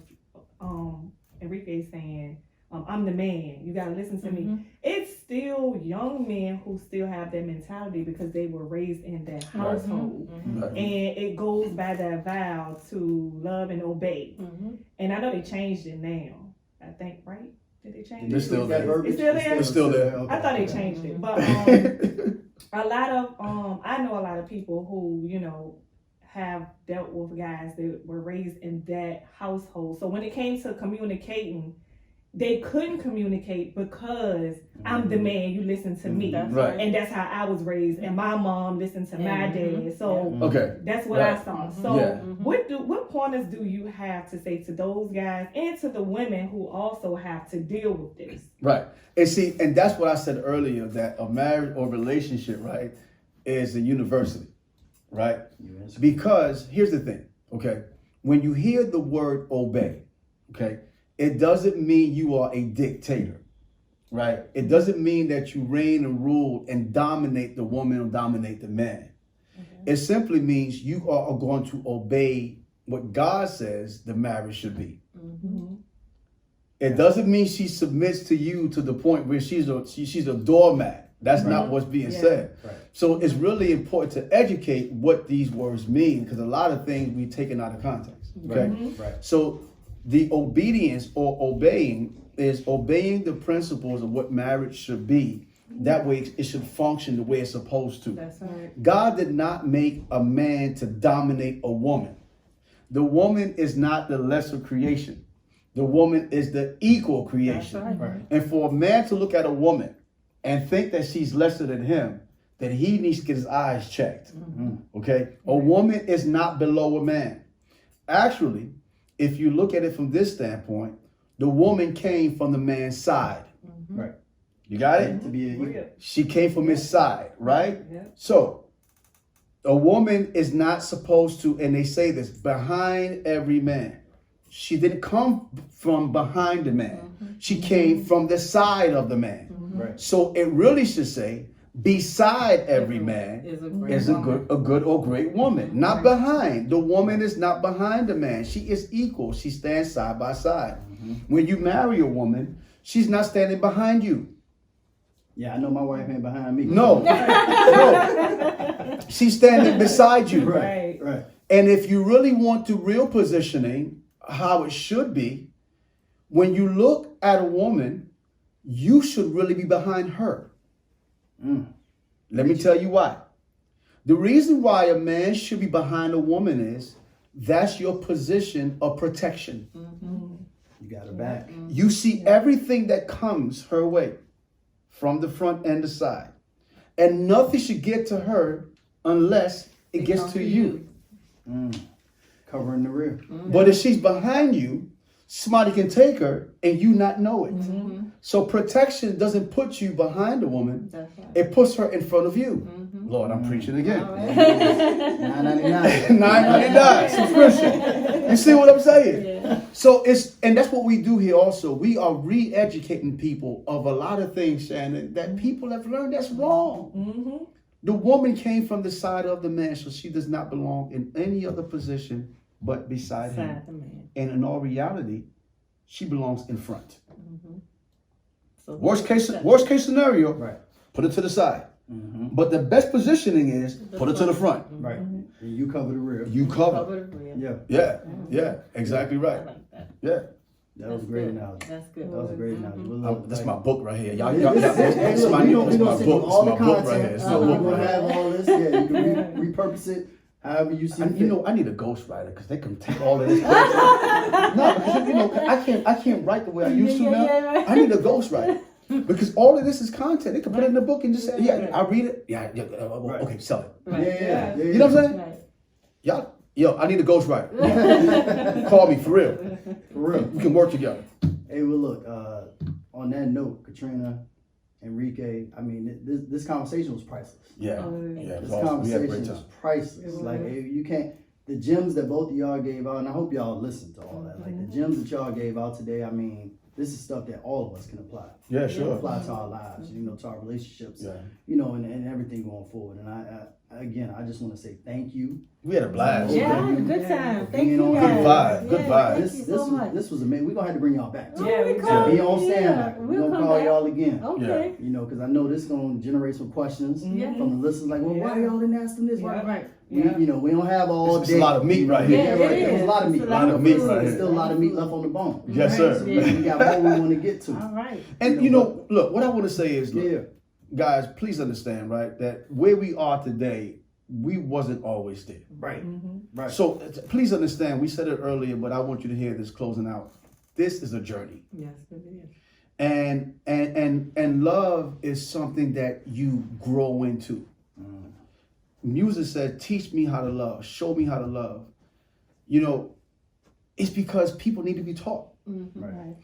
Enrique saying, I'm the man, you gotta listen to me. It's still young men who still have that mentality because they were raised in that household. Right. And it goes by that vow to love and obey. And I know they changed it now, I think, right? Did they change It's it? still there. It's still there? It's still there. Okay. I thought they changed it, but a lot of I know a lot of people who, you know, have dealt with guys that were raised in that household. So when it came to communicating, they couldn't communicate because I'm the man, you listen to me. Right. And that's how I was raised, and my mom listened to my dad. So Okay. that's what I saw. So Yeah. what pointers do you have to say to those guys and to the women who also have to deal with this? Right. And see, and that's what I said earlier, that a marriage or relationship, right, is a university, right? Yes. Because here's the thing, okay? When you hear the word obey, okay, it doesn't mean you are a dictator, right? It doesn't mean that you reign and rule and dominate the woman or dominate the man. It simply means you are going to obey what God says the marriage should be. It doesn't mean she submits to you to the point where she's a doormat. That's not what's being said. Right. So it's really important to educate what these words mean, because a lot of things we've taken out of context. Okay. Right. So the obedience or obeying is obeying the principles of what marriage should be. That way it should function the way it's supposed to. That's right. God did not make a man to dominate a woman. The woman is not the lesser creation. The woman is the equal creation. That's right. Right. And for a man to look at a woman and think that she's lesser than him, then he needs to get his eyes checked. Okay? A woman is not below a man. Actually, if you look at it from this standpoint, the woman came from the man's side. Right. You got it? To be a She came from his side, right? Yeah. So, a woman is not supposed to, and they say this, behind every man. She didn't come from behind the man. She came from the side of the man. Right. So it really should say, beside every man is a good or great woman, not behind. The woman is not behind the man. She is equal. She stands side by side. When you marry a woman, she's not standing behind you. Yeah, I know my wife ain't behind me. No, no. She's standing beside you. Right. Right. And if you really want to real positioning, how it should be, when you look at a woman, you should really be behind her. Let me tell you why. The reason why a man should be behind a woman is that's your position of protection. You got her back. You see everything that comes her way from the front and the side. And nothing should get to her unless it gets to you. Covering the rear. But if she's behind you, somebody can take her and you not know it. So protection doesn't put you behind a woman. That's right. It puts her in front of you. Lord, I'm preaching again. $9.99. $9.99 subscription. You see what I'm saying? So and that's what we do here also. We are re-educating people of a lot of things, Shannon, that people have learned that's wrong. The woman came from the side of the man, so she does not belong in any other position but beside him. The man. And in all reality, she belongs in front. So Worst case scenario, Right. put it to the side. But the best positioning is put it to the front. Right. And you cover the rear. You cover. cover the rear. Yeah. Yeah, exactly I right. like that. Yeah. That was a great analogy. That's good. That was a great analogy. That's my book right here. Y'all, Hey, that's look, my we book. gonna It's send you all the my book right content. here. It's my We're book gonna right have here. all this. Yeah, you can repurpose it however you see fit. I need a ghostwriter because they can take all of this. No, because I can't write the way I used to now. I need a ghostwriter. Because all of this is content. They can put it in the book and just say, I read it. Okay, sell it. Yeah. You know what I'm saying? Right. Y'all, Yo, I need a ghostwriter. Call me for real. For real. We can work together. Hey, well, look, on that note, Katrina, Enrique, I mean, this conversation was priceless. Yeah. This Awesome. We had a conversation great is time. priceless. Like, you can't, the gems that both of y'all gave out, and I hope y'all listened to all that. Like, the gems that y'all gave out today, I mean, this is stuff that all of us can apply. Yeah, sure. Apply to our lives, to our relationships, Yeah. and everything going forward. And I just want to say thank you. We had a blast. Yeah, I had a good time. Thank Being you on guys. Good vibe. Thank you so much. This was amazing. We're going to have to bring y'all back. Too. Yeah, we Be come. on standby. We're We'll going to come call back. y'all again. Okay. Because I know this is going to generate some questions Yeah. from the listeners. Like, well, why y'all didn't ask them this? Why? Right. We don't have all It's day. a lot of meat right here. Yeah, right. it There's is. a lot of meat. It's a lot of meat right There's here. still a lot of meat left on the bone. Yes, sir. So we got more we want to get to. All right. And look, what I want to say is, look, guys, please understand, right, that where we are today, we wasn't always there. Right. Right. So please understand, we said it earlier, but I want you to hear this closing out. This is a journey. Yes, it is. And love is something that you grow into. Music said, teach me how to love, show me how to love. It's because people need to be taught. Right.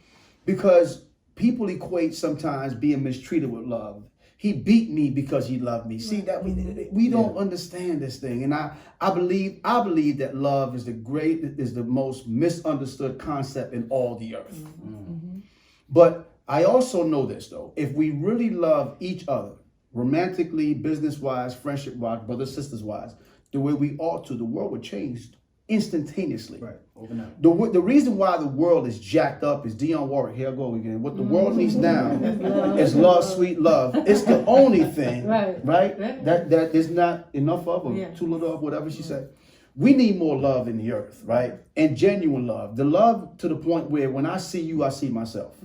Because people equate sometimes being mistreated with love. He beat me because he loved me. See that we don't understand this thing, and I believe that love is the most misunderstood concept in all the earth. But I also know this though: if we really love each other, romantically, business wise, friendship wise, brothers sisters wise, the way we ought to, the world would change instantaneously. Right. Open up. The reason why the world is jacked up is Dionne Warwick. Here I go again. What the world needs now is love, sweet love. It's the only thing, right? That is not enough of, or too little of, whatever she said. We need more love in the earth, right? And genuine love. The love to the point where when I see you, I see myself.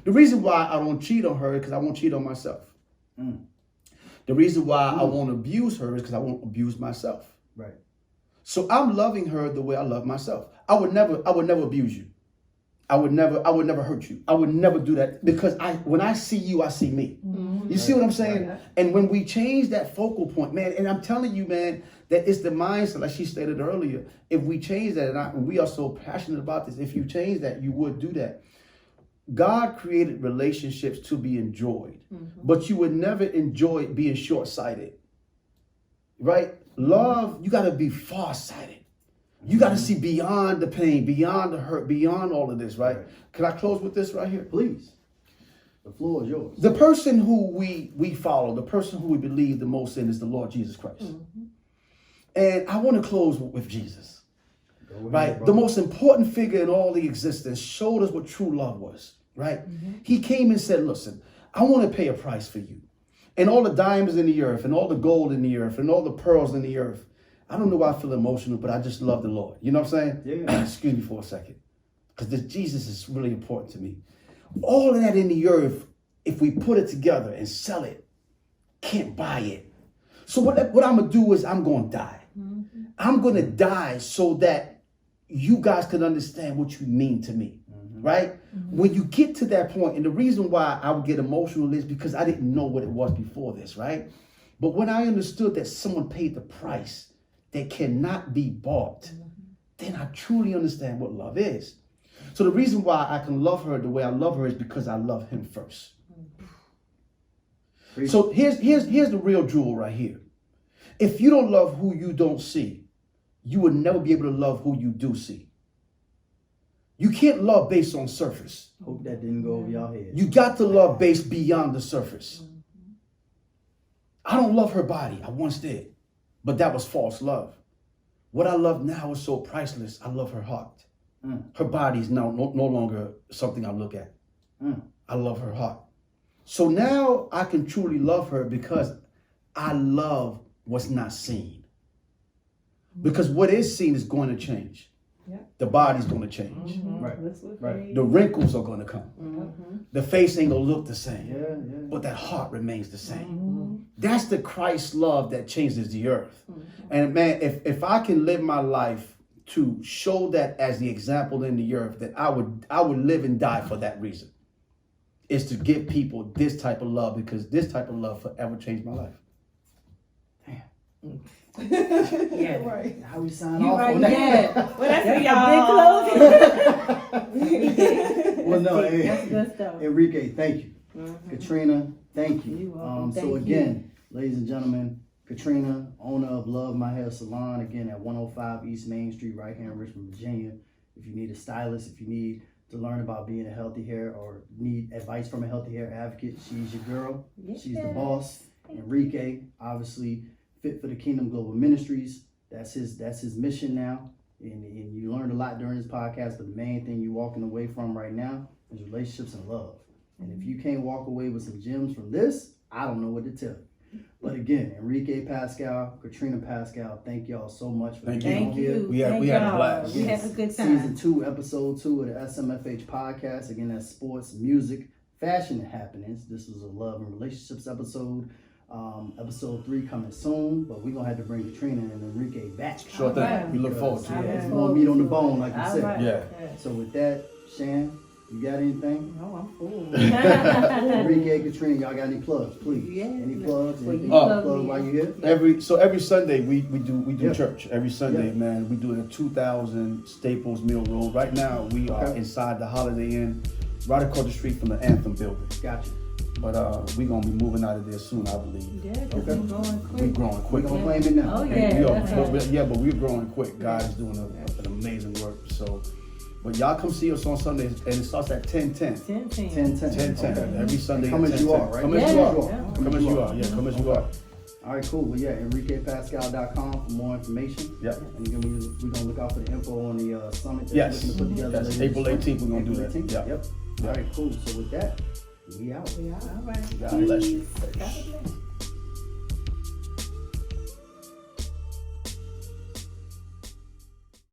The reason why I don't cheat on her is because I won't cheat on myself. The reason why I won't abuse her is because I won't abuse myself. Right. So I'm loving her the way I love myself. I would never abuse you. I would never hurt you. I would never do that because when I see you, I see me. You see what I'm saying? Right. And when we change that focal point, man, and I'm telling you, man, that it's the mindset, like she stated earlier. If we change that, and we are so passionate about this, if you change that, you would do that. God created relationships to be enjoyed, but you would never enjoy being short-sighted, right? Love, you got to be far-sighted. You got to see beyond the pain, beyond the hurt, beyond all of this, right? Can I close with this right here? Please. The floor is yours. The person who we follow, the person who we believe the most in is the Lord Jesus Christ. And I want to close with Jesus, right? The most important figure in all the existence showed us what true love was, right? He came and said, listen, I want to pay a price for you. And all the diamonds in the earth, and all the gold in the earth, and all the pearls in the earth. I don't know why I feel emotional, but I just love the Lord. You know what I'm saying? Yeah. Excuse me for a second. Because this Jesus is really important to me. All of that in the earth, if we put it together and sell it, can't buy it. So what I'm going to do is I'm going to die. I'm going to die so that you guys can understand what you mean to me. Right? When you get to that point, and the reason why I would get emotional is because I didn't know what it was before this, right? But when I understood that someone paid the price that cannot be bought, then I truly understand what love is. So the reason why I can love her the way I love her is because I love him first. So here's the real jewel right here. If you don't love who you don't see, you will never be able to love who you do see. You can't love based on surface. Hope that didn't go over y'all head. You got to love based beyond the surface. I don't love her body. I once did. But that was false love. What I love now is so priceless. I love her heart. Her body is now no longer something I look at. I love her heart. So now I can truly love her because I love what's not seen. Because what is seen is going to change. The body's going to change. Right. The wrinkles are going to come. The face ain't going to look the same. But that heart remains the same. That's the Christ love that changes the earth. And man, if I can live my life to show that as the example in the earth, that I would live and die for that reason, is to give people this type of love, because this type of love forever changed my life. Damn. Yeah. Right. How we sign You off right, on that? yeah. Well, that's for Big y'all. closing. Well, no, That's good stuff. Enrique, thank you. Mhm. Katrina, thank you. You're welcome. So Thank again, ladies and gentlemen, Katrina, owner of Love My Hair Salon, again at 105 East Main Street, right here in Richmond, Virginia. If you need a stylist, if you need to learn about being a healthy hair or need advice from a healthy hair advocate, she's your girl. Yeah. She's the boss. Enrique, obviously fit for the Kingdom Global Ministries. That's his mission now. And you learned a lot during this podcast, but the main thing you're walking away from right now is relationships and love. And if you can't walk away with some gems from this, I don't know what to tell you. But again, Enrique Pascal, Katrina Pascal, thank y'all so much for being here. We had a blast. We had a good time. Season 2, episode 2 of the SMFH podcast. Again, that's sports, music, fashion, and happenings. This was a love and relationships episode. Episode 3 coming soon, but we're gonna have to bring Katrina and Enrique back. Sure thing. Right. We look forward to Yeah, it. it's more meat on the bone, like you All said. right. Yeah. So with that, Shan, you got anything? No, I'm full. Enrique, Katrina, y'all got any plugs, please? Yeah. Any plugs? Well, Anything you you plug plug me while in. you here? Every Sunday we do Yeah. church. Every Sunday, Yeah. man, we do it at 2000 Staples Mill Road. Right now we are Okay. inside the Holiday Inn, right across the street from the Anthem building. Gotcha. But we're gonna be moving out of there soon, I believe. Yeah, 'cause Okay. we're going quick. We're growing We're quick. gonna claim it now. Oh, And yeah. we are, that's right. but we're growing quick. God is doing an amazing work. So, but y'all come see us on Sundays, and it starts at 10:10. 10. 10-10. 10:10 Okay. every Sunday. Come at as you 10:10. are, right? Come as you Yeah, are. yeah. Come as you are. Yeah, come as you are. All right, cool. Well, yeah, EnriquePascal.com for more information. Yeah. And again, we're gonna look out for the info on the summit that Yes. we're looking to put together. Yes, later April this 18th, we're gonna do April that. 18th. Yeah. Yep. All right, cool. So with that, we out. Yeah. All right. God bless you. God bless.